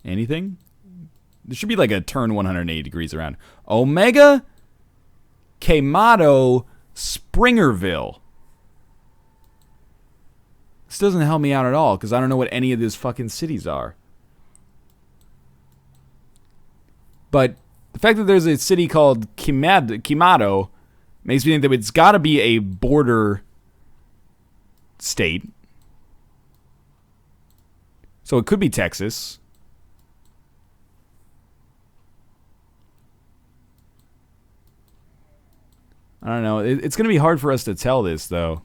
Anything? There should be like a turn 180 degrees around. Omega Quemado Springerville. This doesn't help me out at all because I don't know what any of these fucking cities are. But the fact that there's a city called Quemado makes me think that it's got to be a border state. So it could be Texas. I don't know. It's going to be hard for us to tell this, though.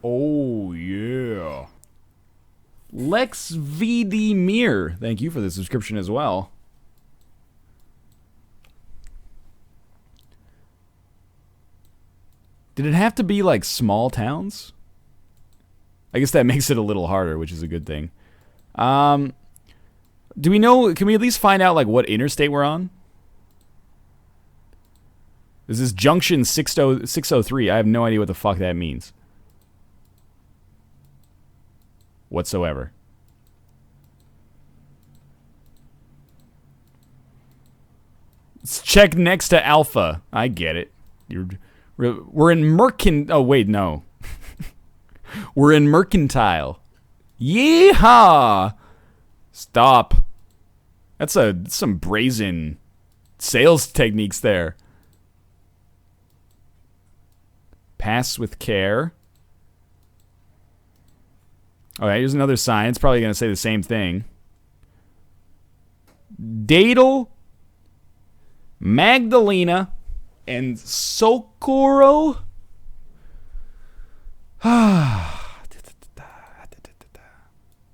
Oh, yeah. Lex VD Mir. Thank you for the subscription as well. Did it have to be like small towns? I guess that makes it a little harder, which is a good thing. Do we know, can we at least find out, like, what interstate we're on? This is Junction 603. I have no idea what the fuck that means. Whatsoever. Let's check next to Alpha. I get it. We're in Oh, wait, no. We're in Mercantile. Yeehaw! Stop. That's some brazen sales techniques there. Pass with care. Okay, here's another sign. It's probably going to say the same thing. Dadel, Magdalena, and Socorro.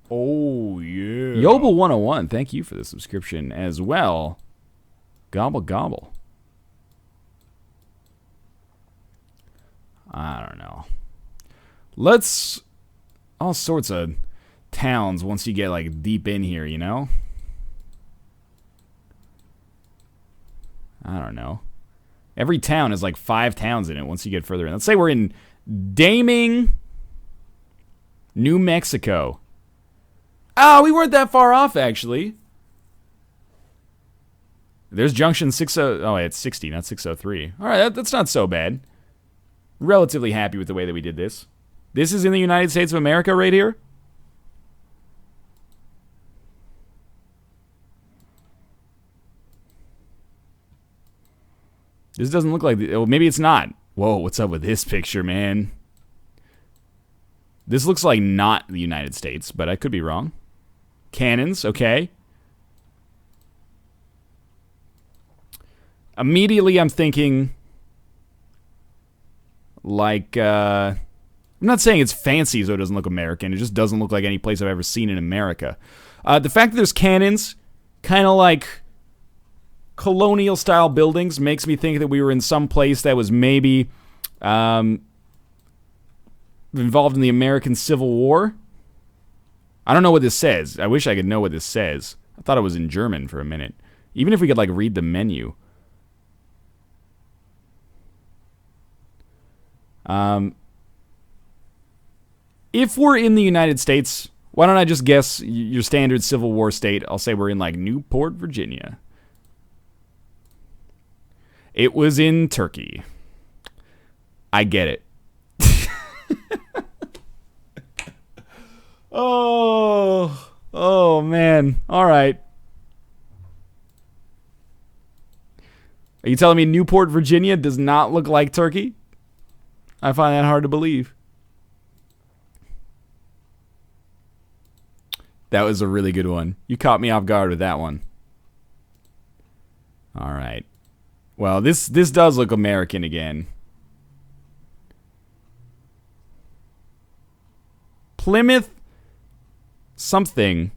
Oh, yeah. Yobel 101, thank you for the subscription as well. Gobble, gobble. I don't know. Let's... all sorts of towns once you get, like, deep in here, you know? I don't know. Every town has, like, 5 towns in it once you get further in. Let's say we're in Daming, New Mexico. Oh, we weren't that far off, actually. There's Junction 60... oh, it's 60, not 603. All right, that's not so bad. Relatively happy with the way that we did this. This is in the United States of America right here? This doesn't look like... oh, maybe it's not. Whoa, what's up with this picture, man? This looks like not the United States, but I could be wrong. Cannons, okay. Immediately I'm thinking... like, I'm not saying it's fancy so it doesn't look American. It just doesn't look like any place I've ever seen in America. The fact that there's cannons, kind of like colonial-style buildings, makes me think that we were in some place that was maybe involved in the American Civil War. I don't know what this says. I wish I could know what this says. I thought it was in German for a minute. Even if we could, like, read the menu. If we're in the United States, why don't I just guess your standard Civil War state? I'll say we're in, like, Newport, Virginia. It was in Turkey. I get it. Oh, man. All right. Are you telling me Newport, Virginia does not look like Turkey? I find that hard to believe. That was a really good one. You caught me off guard with that one. All right. Well, this does look American again. Plymouth something.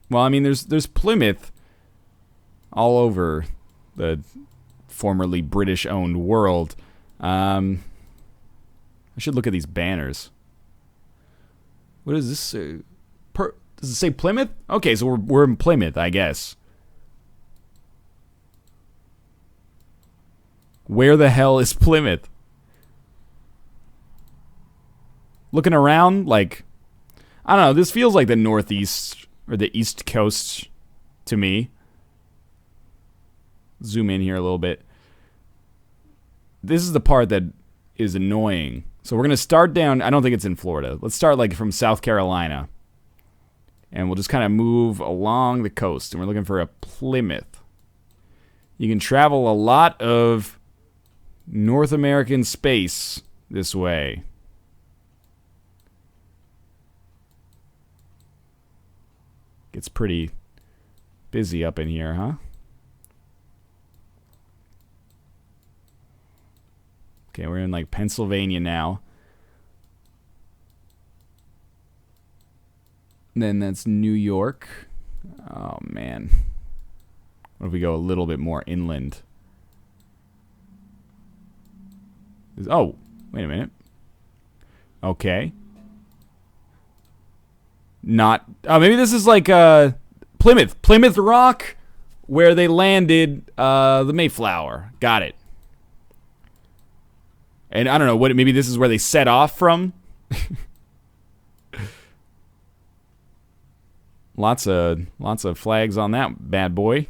Well, I mean, there's Plymouth all over the formerly British-owned world. I should look at these banners. What does this say? Does it say Plymouth? Okay, so we're in Plymouth, I guess. Where the hell is Plymouth? Looking around, like, I don't know, this feels like the Northeast or the East Coast to me. Zoom in here a little bit. This is the part that is annoying. So we're going to start down, I don't think it's in Florida. Let's start like from South Carolina. And we'll just kind of move along the coast. And we're looking for a Plymouth. You can travel a lot of North American space this way. Gets pretty busy up in here, huh? Okay, we're in like Pennsylvania now. And then that's New York. Oh, man. What if we go a little bit more inland? Oh, wait a minute. Okay. Not. Maybe this is like Plymouth Rock, where they landed the Mayflower. Got it. And I don't know what. Maybe this is where they set off from. Lots of flags on that bad boy.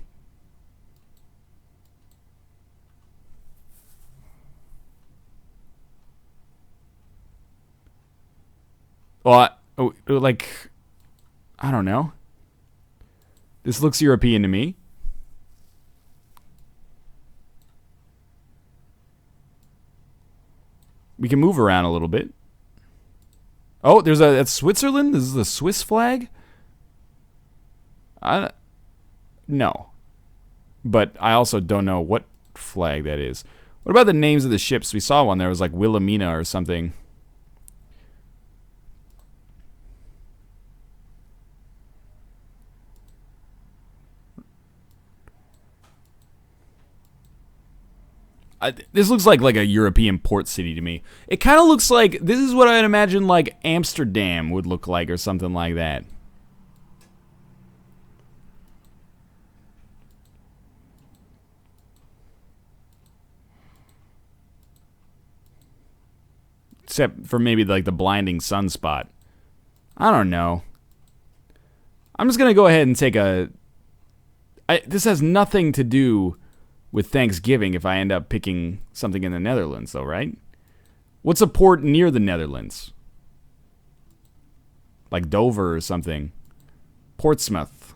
Well, like, I don't know. This looks European to me. We can move around a little bit. Oh, that's Switzerland? This is the Swiss flag? No. But I also don't know what flag that is. What about the names of the ships? We saw one there was like Wilhelmina or something. This looks like a European port city to me. It kind of looks like, this is what I'd imagine like Amsterdam would look like or something like that. Except for maybe like the blinding sunspot. I don't know. I'm just going to go ahead and take this has nothing to do with Thanksgiving if I end up picking something in the Netherlands, though, right? What's a port near the Netherlands? Like Dover or something. Portsmouth.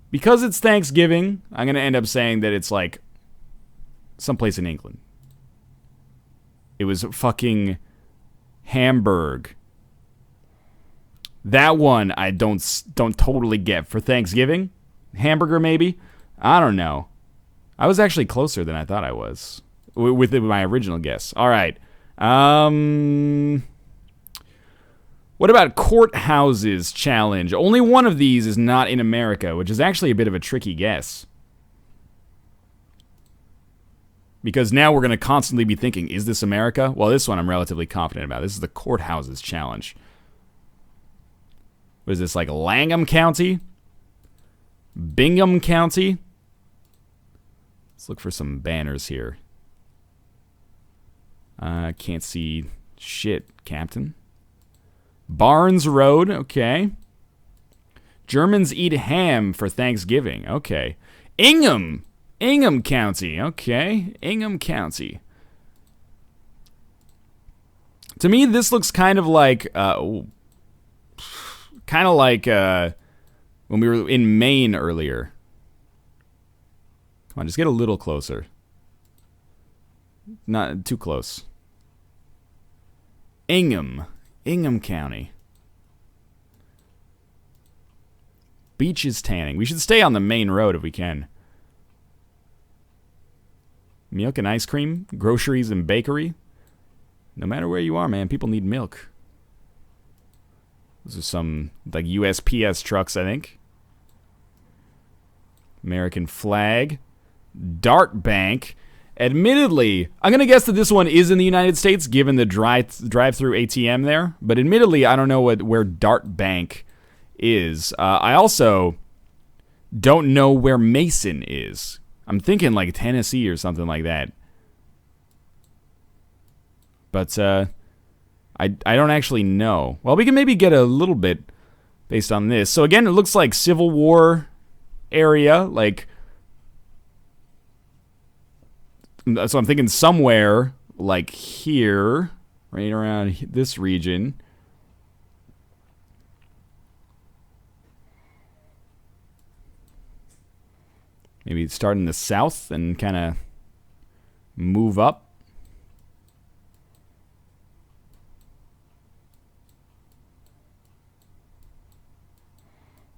Because it's Thanksgiving, I'm going to end up saying that it's like someplace in England. It was fucking Hamburg. That one I don't totally get. For Thanksgiving? Hamburger, maybe? I don't know. I was actually closer than I thought I was with my original guess. All right. What about courthouses challenge? Only one of these is not in America, which is actually a bit of a tricky guess. Because now we're going to constantly be thinking, is this America? Well, this one I'm relatively confident about. This is the courthouses challenge. What is this, like Langham County? Bingham County? Let's look for some banners here. Can't see shit, Captain. Barnes Road, okay. Germans eat ham for Thanksgiving, okay. Ingham County, okay. Ingham County. To me, this looks kind of like, when we were in Maine earlier. Come on, just get a little closer. Not too close. Ingham County. Beaches tanning. We should stay on the main road if we can. Milk and ice cream, groceries and bakery. No matter where you are, man, people need milk. Those are some, like, USPS trucks, I think. American flag. Dart bank. Admittedly, I'm going to guess that this one is in the United States, given the drive-through ATM there. But admittedly, I don't know where Dart bank is. I also don't know where Mason is. I'm thinking, like, Tennessee or something like that. But, I don't actually know. Well, we can maybe get a little bit based on this. So again, it looks like Civil War area. Like, so I'm thinking somewhere like here, right around this region. Maybe start in the south and kind of move up.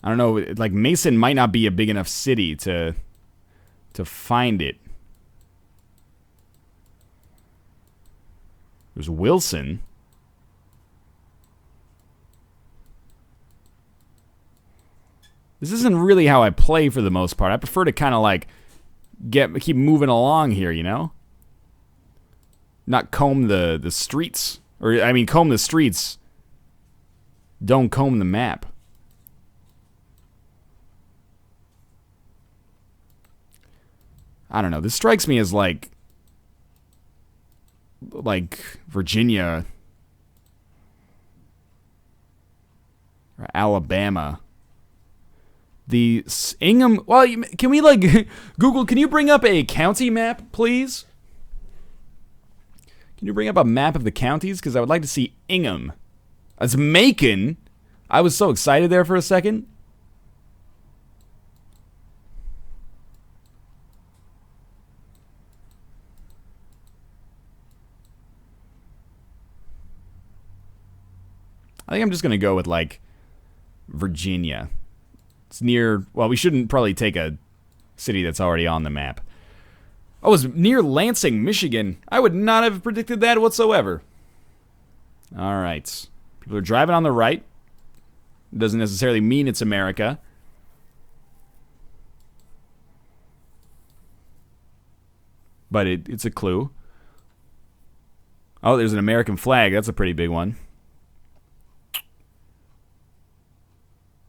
I don't know, like Mason might not be a big enough city to find it. There's Wilson. This isn't really how I play for the most part. I prefer to kind of like keep moving along here, you know? Not comb the streets Or, I mean, comb the streets. Don't comb the map. I don't know. This strikes me as like Virginia or Alabama. The Ingham. Well, can we like Google? Can you bring up a county map, please? Can you bring up a map of the counties? Because I would like to see Ingham. That's Macon. I was so excited there for a second. I think I'm just going to go with, like, Virginia. It's near... Well, we shouldn't probably take a city that's already on the map. Oh, it's near Lansing, Michigan. I would not have predicted that whatsoever. All right. People are driving on the right. Doesn't necessarily mean it's America. But it's a clue. Oh, there's an American flag. That's a pretty big one.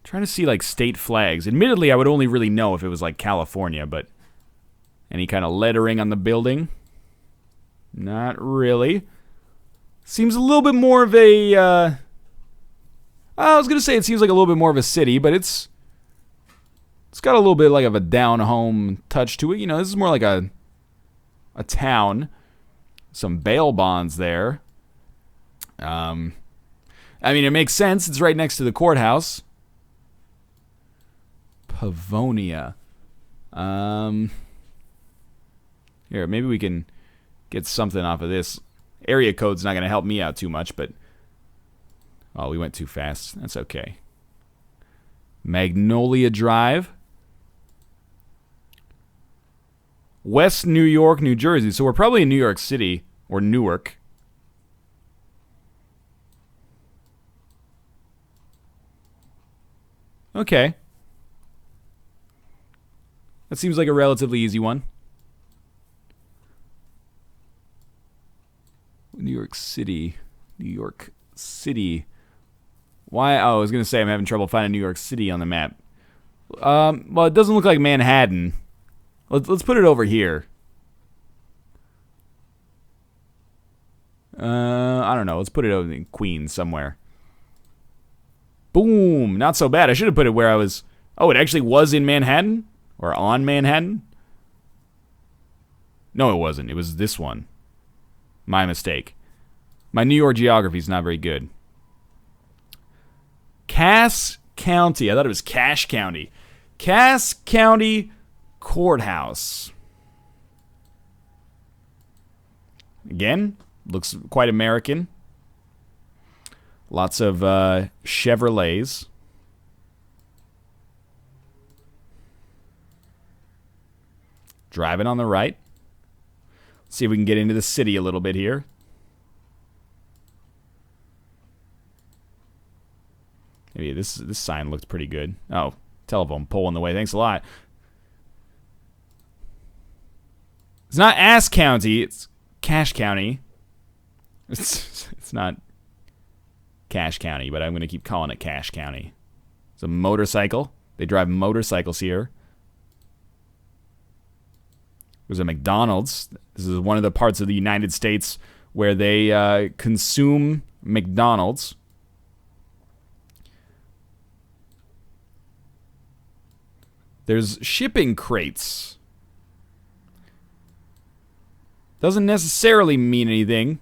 Trying to see, like, state flags. Admittedly, I would only really know if it was, like, California, but... Any kind of lettering on the building? Not really. Seems a little bit more of a, I was going to say it seems like a little bit more of a city, but it's got a little bit, like, of a down-home touch to it. You know, this is more like a town. Some bail bonds there. I mean, it makes sense. It's right next to the courthouse. Pavonia. Here, maybe we can get something off of this. Area code's not going to help me out too much, but... Oh, we went too fast. That's okay. Magnolia Drive. West New York, New Jersey. So we're probably in New York City, or Newark. Okay. That seems like a relatively easy one. New York City. New York City. Why? Oh, I was going to say I'm having trouble finding New York City on the map. Well, it doesn't look like Manhattan. Let's put it over here. I don't know. Let's put it over in Queens somewhere. Boom. Not so bad. I should have put it where I was. Oh, it actually was in Manhattan? Or on Manhattan? No, it wasn't. It was this one. My mistake. My New York geography is not very good. Cass County. I thought it was Cache County. Cass County Courthouse. Again, looks quite American. Lots of Chevrolets. Driving on the right. See if we can get into the city a little bit here. Maybe this sign looked pretty good. Oh, telephone pole in the way. Thanks a lot. It's not Ass County. It's Cache County. It's not Cache County, but I'm going to keep calling it Cache County. It's a motorcycle. They drive motorcycles here. There's a McDonald's. This is one of the parts of the United States where they consume McDonald's. There's shipping crates. Doesn't necessarily mean anything.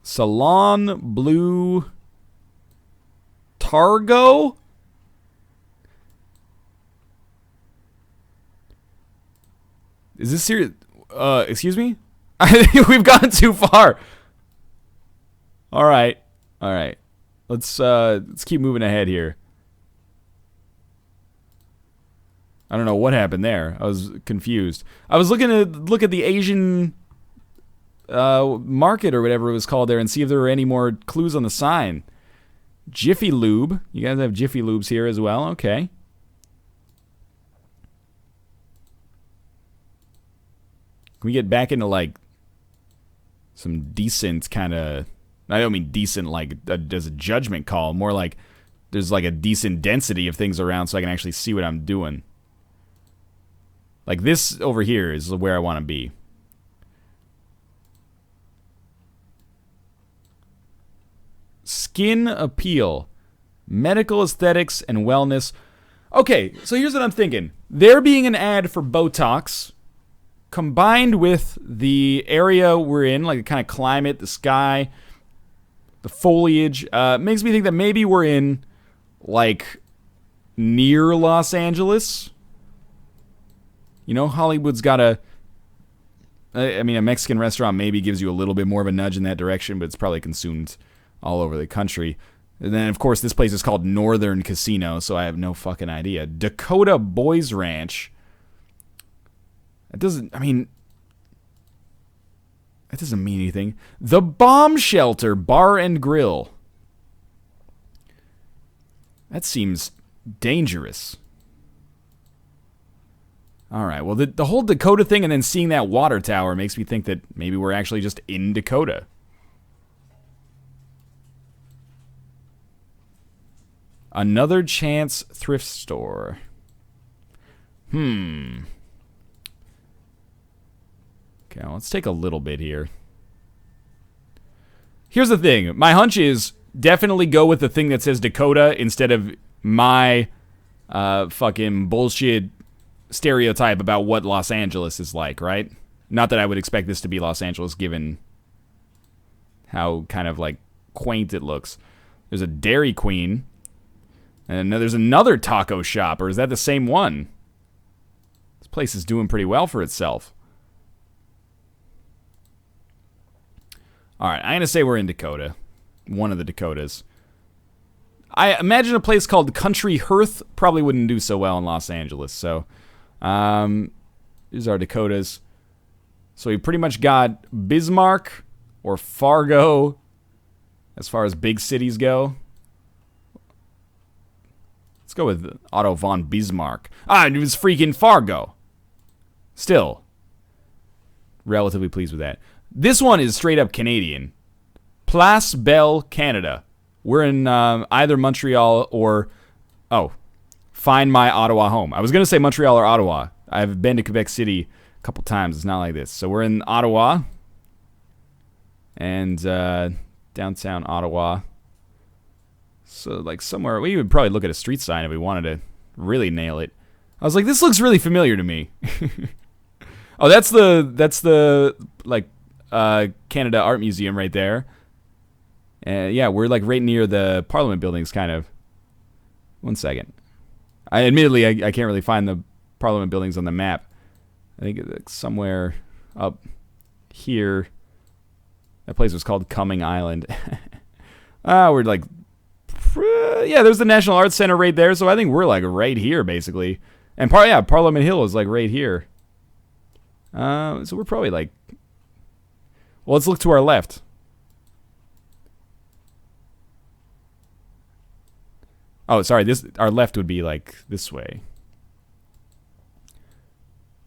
Salon Blue Targo? Is this serious? Excuse me? I think we've gone too far. All right. Let's keep moving ahead here. I don't know what happened there. I was confused. I was looking to look at the Asian market or whatever it was called there and see if there were any more clues on the sign. Jiffy Lube. You guys have Jiffy Lubes here as well? Okay. Can we get back into, like, some decent kind of... I don't mean decent like as a judgment call. More like there's like a decent density of things around so I can actually see what I'm doing. Like this over here is where I want to be. Skin appeal. Medical aesthetics and wellness. Okay, so here's what I'm thinking. There being an ad for Botox combined with the area we're in, like the kind of climate, the sky... The foliage makes me think that maybe we're in, like, near Los Angeles. You know, Hollywood's got I mean, a Mexican restaurant maybe gives you a little bit more of a nudge in that direction, but it's probably consumed all over the country. And then, of course, this place is called Northern Casino, so I have no fucking idea. Dakota Boys Ranch. It doesn't, I mean... That doesn't mean anything. The Bomb Shelter Bar and Grill. That seems dangerous. Alright, well, the whole Dakota thing and then seeing that water tower makes me think that maybe we're actually just in Dakota. Another Chance thrift store. Okay, well, let's take a little bit here. Here's the thing. My hunch is definitely go with the thing that says Dakota instead of my fucking bullshit stereotype about what Los Angeles is like, right? Not that I would expect this to be Los Angeles given how kind of like quaint it looks. There's a Dairy Queen. And there's another taco shop, or is that the same one? This place is doing pretty well for itself. Alright, I'm going to say we're in Dakota. One of the Dakotas. I imagine a place called Country Hearth probably wouldn't do so well in Los Angeles. So, these are Dakotas. So we pretty much got Bismarck or Fargo as far as big cities go. Let's go with Otto von Bismarck. It was freaking Fargo. Still, relatively pleased with that. This one is straight up Canadian. Place Belle, Canada. We're in either Montreal or... Find my Ottawa home. I was going to say Montreal or Ottawa. I've been to Quebec City a couple times. It's not like this. So we're in Ottawa. And downtown Ottawa. So like somewhere... We would probably look at a street sign if we wanted to really nail it. I was like, this looks really familiar to me. Oh, that's the like... Canada Art Museum right there. Yeah, we're like right near the Parliament buildings, kind of. One second. Admittedly, I can't really find the Parliament buildings on the map. I think it's somewhere up here. That place was called Cumming Island. We're like... Yeah, there's the National Arts Center right there, so I think we're like right here, basically. And Parliament Hill is like right here. So we're probably like... Well, let's look to our left. Oh, sorry. Our left would be like this way.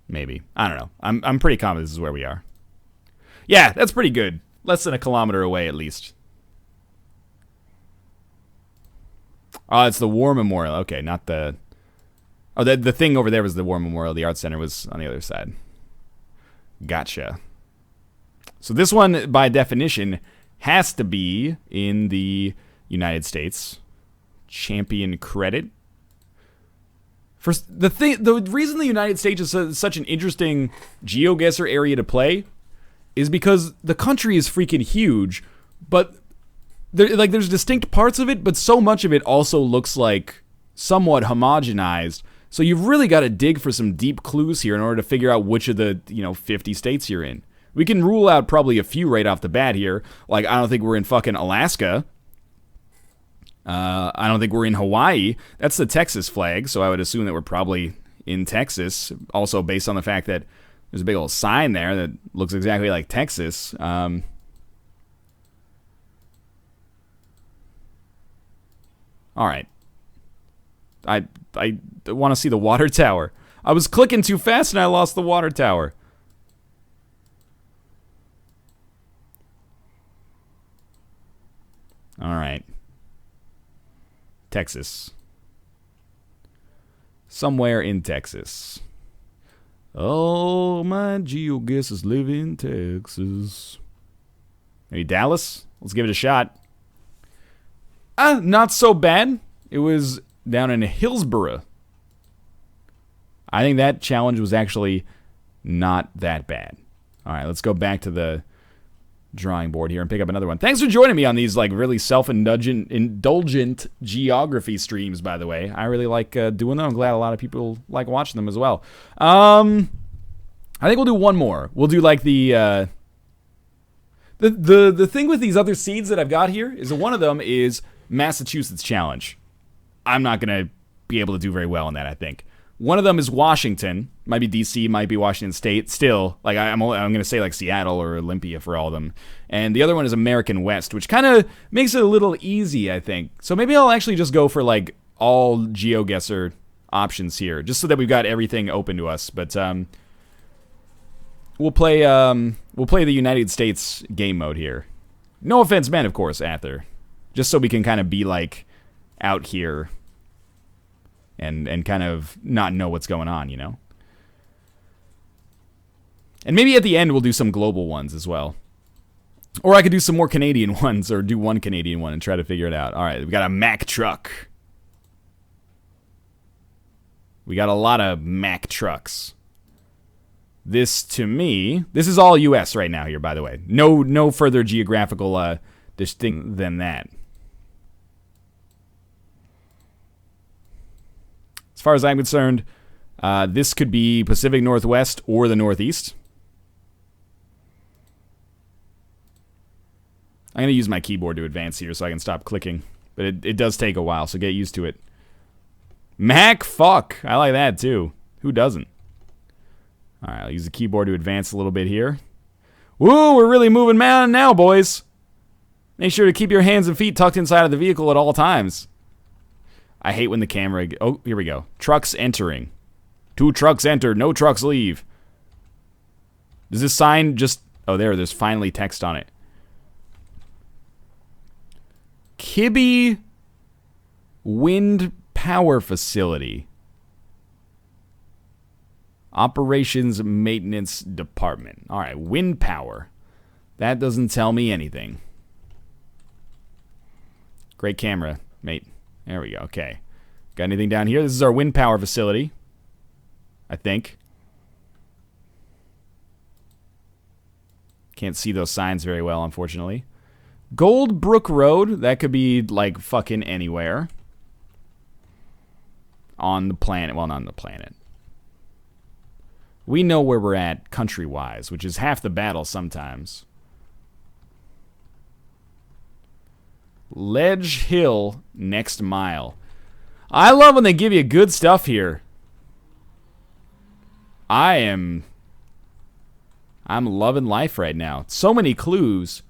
Maybe. I don't know. I'm pretty confident this is where we are. Yeah, that's pretty good. Less than a kilometer away, at least. Oh, it's the War Memorial. Okay, not the... Oh, the thing over there was the War Memorial. The Art Center was on the other side. Gotcha. So this one, by definition, has to be in the United States. Champion credit. The reason the United States is such an interesting Geoguessr area to play is because the country is freaking huge, but there's distinct parts of it, but so much of it also looks like somewhat homogenized. So you've really got to dig for some deep clues here in order to figure out which of the 50 states you're in. We can rule out probably a few right off the bat here. Like, I don't think we're in fucking Alaska. I don't think we're in Hawaii. That's the Texas flag, so I would assume that we're probably in Texas. Also, based on the fact that there's a big old sign there that looks exactly like Texas. All right. I want to see the water tower. I was clicking too fast and I lost the water tower. All right. Texas. Somewhere in Texas. Oh, my geoguessrs live in Texas. Maybe Dallas? Let's give it a shot. Not so bad. It was down in Hillsborough. I think that challenge was actually not that bad. All right, let's go back to the drawing board here and pick up another one. Thanks for joining me on these like really self-indulgent geography streams, by the way. I really like doing them. I'm glad a lot of people like watching them as well. I think we'll do one more. We'll do like the thing with these other seeds that I've got here is that one of them is Massachusetts challenge. I'm not going to be able to do very well in that, I think. One of them is Washington. Might be D.C., might be Washington State. Still, like I'm going to say like Seattle or Olympia for all of them. And the other one is American West, which kind of makes it a little easy, I think. So maybe I'll actually just go for like all Geoguessr options here, just so that we've got everything open to us. But we'll play the United States game mode here. No offense meant, of course, Ather. Just so we can kind of be like out here. And kind of not know what's going on, you know? And maybe at the end we'll do some global ones as well. Or I could do some more Canadian ones, or do one Canadian one and try to figure it out. Alright, we got a Mack truck. We got a lot of Mack trucks. This, to me... This is all US right now here, by the way. No further geographical distinct than that. As far as I'm concerned, this could be Pacific Northwest or the Northeast. I'm going to use my keyboard to advance here so I can stop clicking. But it does take a while, so get used to it. Mac fuck. I like that too. Who doesn't? Alright, I'll use the keyboard to advance a little bit here. Woo, we're really moving man now, boys. Make sure to keep your hands and feet tucked inside of the vehicle at all times. I hate when the camera... Oh, here we go. Trucks entering. 2 trucks enter, no trucks leave. Does this sign just... Oh, there's finally text on it. Kibby Wind Power Facility. Operations Maintenance Department. Alright, wind power. That doesn't tell me anything. Great camera, mate. There we go, okay. Got anything down here? This is our wind power facility. I think. Can't see those signs very well, unfortunately. Goldbrook Road. That could be, like, fucking anywhere. On the planet. Well, not on the planet. We know where we're at country-wise, which is half the battle sometimes. Ledge Hill, next mile. I love when they give you good stuff here. I'm loving life right now. So many clues.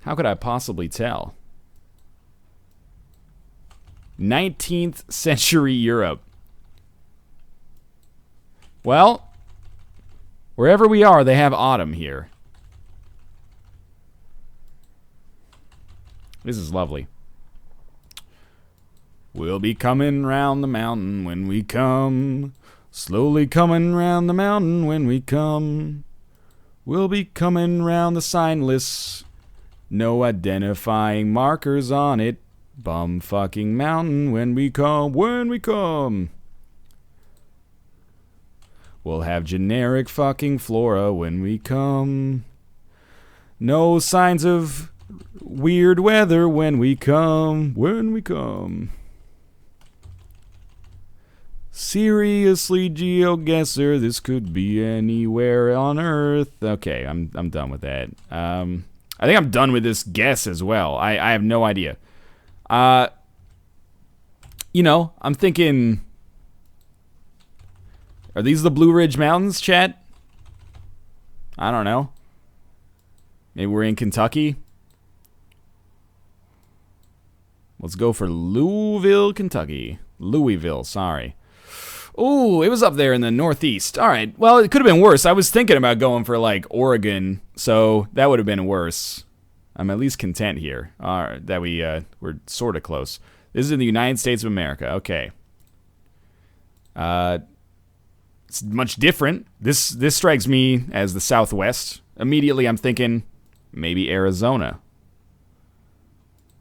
How could I possibly tell? 19th century Europe. Well, wherever we are, they have autumn here. This is lovely. We'll be coming round the mountain when we come. Slowly coming round the mountain when we come. We'll be coming round the signless. No identifying markers on it. Bum fucking mountain when we come, when we come. We'll have generic fucking flora when we come. No signs of weird weather when we come, when we come. Seriously, Geoguessr, this could be anywhere on Earth. Okay, I'm done with that. I think I'm done with this guess as well. I have no idea. You know, I'm thinking... Are these the Blue Ridge Mountains, chat? I don't know. Maybe we're in Kentucky. Let's go for Louisville, Kentucky. Louisville, sorry. Ooh, it was up there in the Northeast. All right, well, it could have been worse. I was thinking about going for, like, Oregon, so that would have been worse. I'm at least content here that we're sort of close. This is in the United States of America. Okay. It's much different. This strikes me as the Southwest. Immediately, I'm thinking maybe Arizona.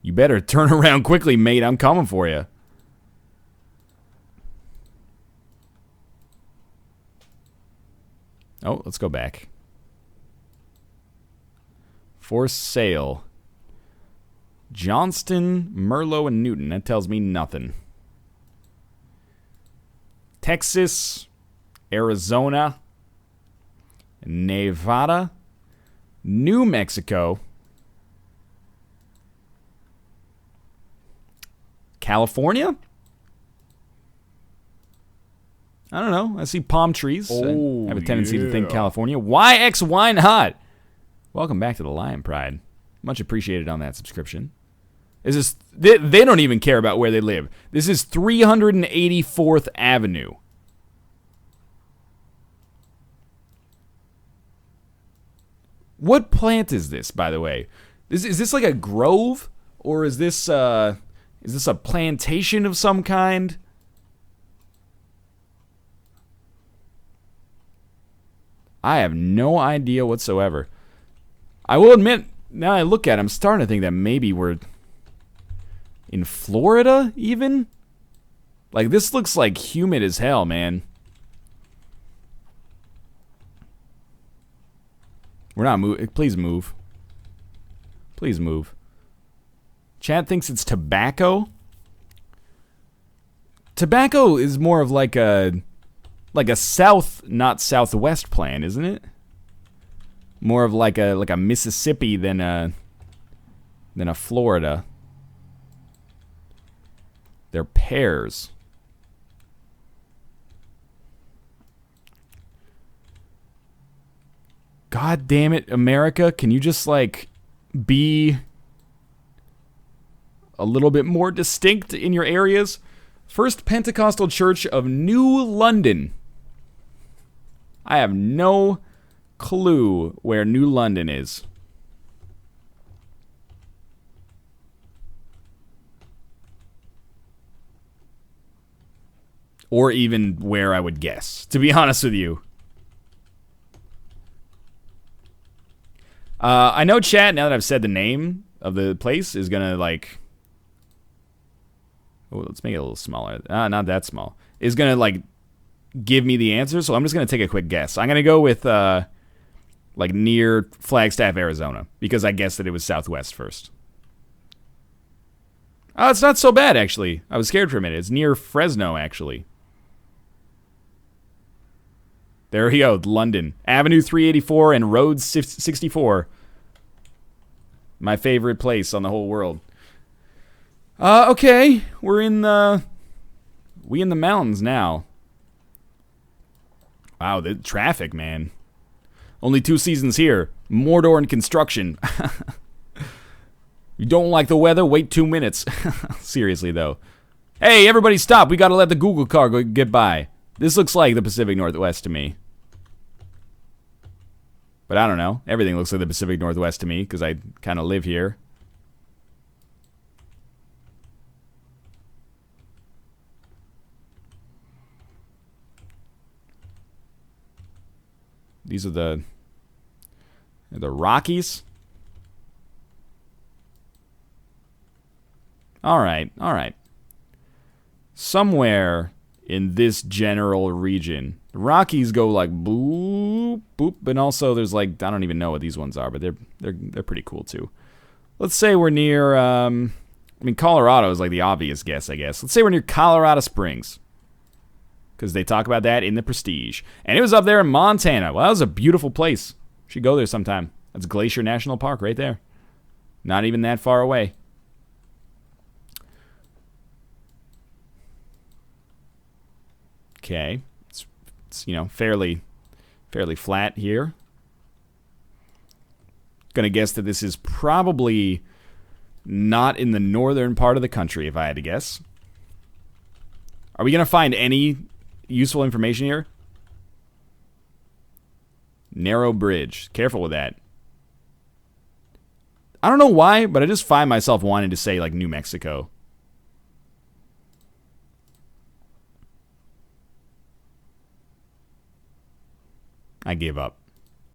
You better turn around quickly, mate. I'm coming for you. Oh, let's go back. For sale. Johnston, Merlot, and Newton. That tells me nothing. Texas, Arizona, Nevada, New Mexico, California? I don't know. I see palm trees. Oh, I have a tendency to think yeah. California. YX Why Not? Welcome back to the Lion Pride. Much appreciated on that subscription. This is they don't even care about where they live. This is 384th Avenue. What plant is this, by the way? Is this like a grove, or is this a plantation of some kind? I have no idea whatsoever. I will admit, now I look at it, I'm starting to think that maybe we're in Florida, even? Like, this looks like humid as hell, man. We're not moving. Please move. Please move. Chat thinks it's tobacco. Tobacco is more of like a south, not southwest plant, isn't it? More of like a Mississippi than a Florida. They're pears. God damn it, America, can you just like be a little bit more distinct in your areas? First Pentecostal Church of New London. I have no clue where New London is. Or even where I would guess, to be honest with you. I know chat, now that I've said the name of the place, is gonna like... Oh, let's make it a little smaller. Not that small. Is gonna like give me the answer, so I'm just gonna take a quick guess. I'm gonna go with like near Flagstaff, Arizona, because I guessed that it was southwest first. Oh, it's not so bad actually. I was scared for a minute. It's near Fresno actually. There we go, London. Avenue 384 and Road 64. My favorite place on the whole world. Okay, we're in the mountains now. Wow, the traffic, man. Only 2 seasons here. Mordor and construction. You don't like the weather? Wait 2 minutes. Seriously, though. Hey, everybody stop. We gotta let the Google car get by. This looks like the Pacific Northwest to me. But I don't know. Everything looks like the Pacific Northwest to me, because I kind of live here. These are the Rockies. All right, all right. Somewhere in this general region, the Rockies go like boop, boop, and also there's like, I don't even know what these ones are, but they're pretty cool too. Let's say we're near, I mean, Colorado is like the obvious guess, I guess. Let's say we're near Colorado Springs, because they talk about that in the Prestige. And it was up there in Montana. Well, that was a beautiful place. Should go there sometime. That's Glacier National Park right there. Not even that far away. Okay. It's you know, fairly flat here. Gonna guess that this is probably not in the northern part of the country, if I had to guess. Are we gonna find any useful information here? Narrow bridge. Careful with that. I don't know why, but I just find myself wanting to say, like, New Mexico. I gave up.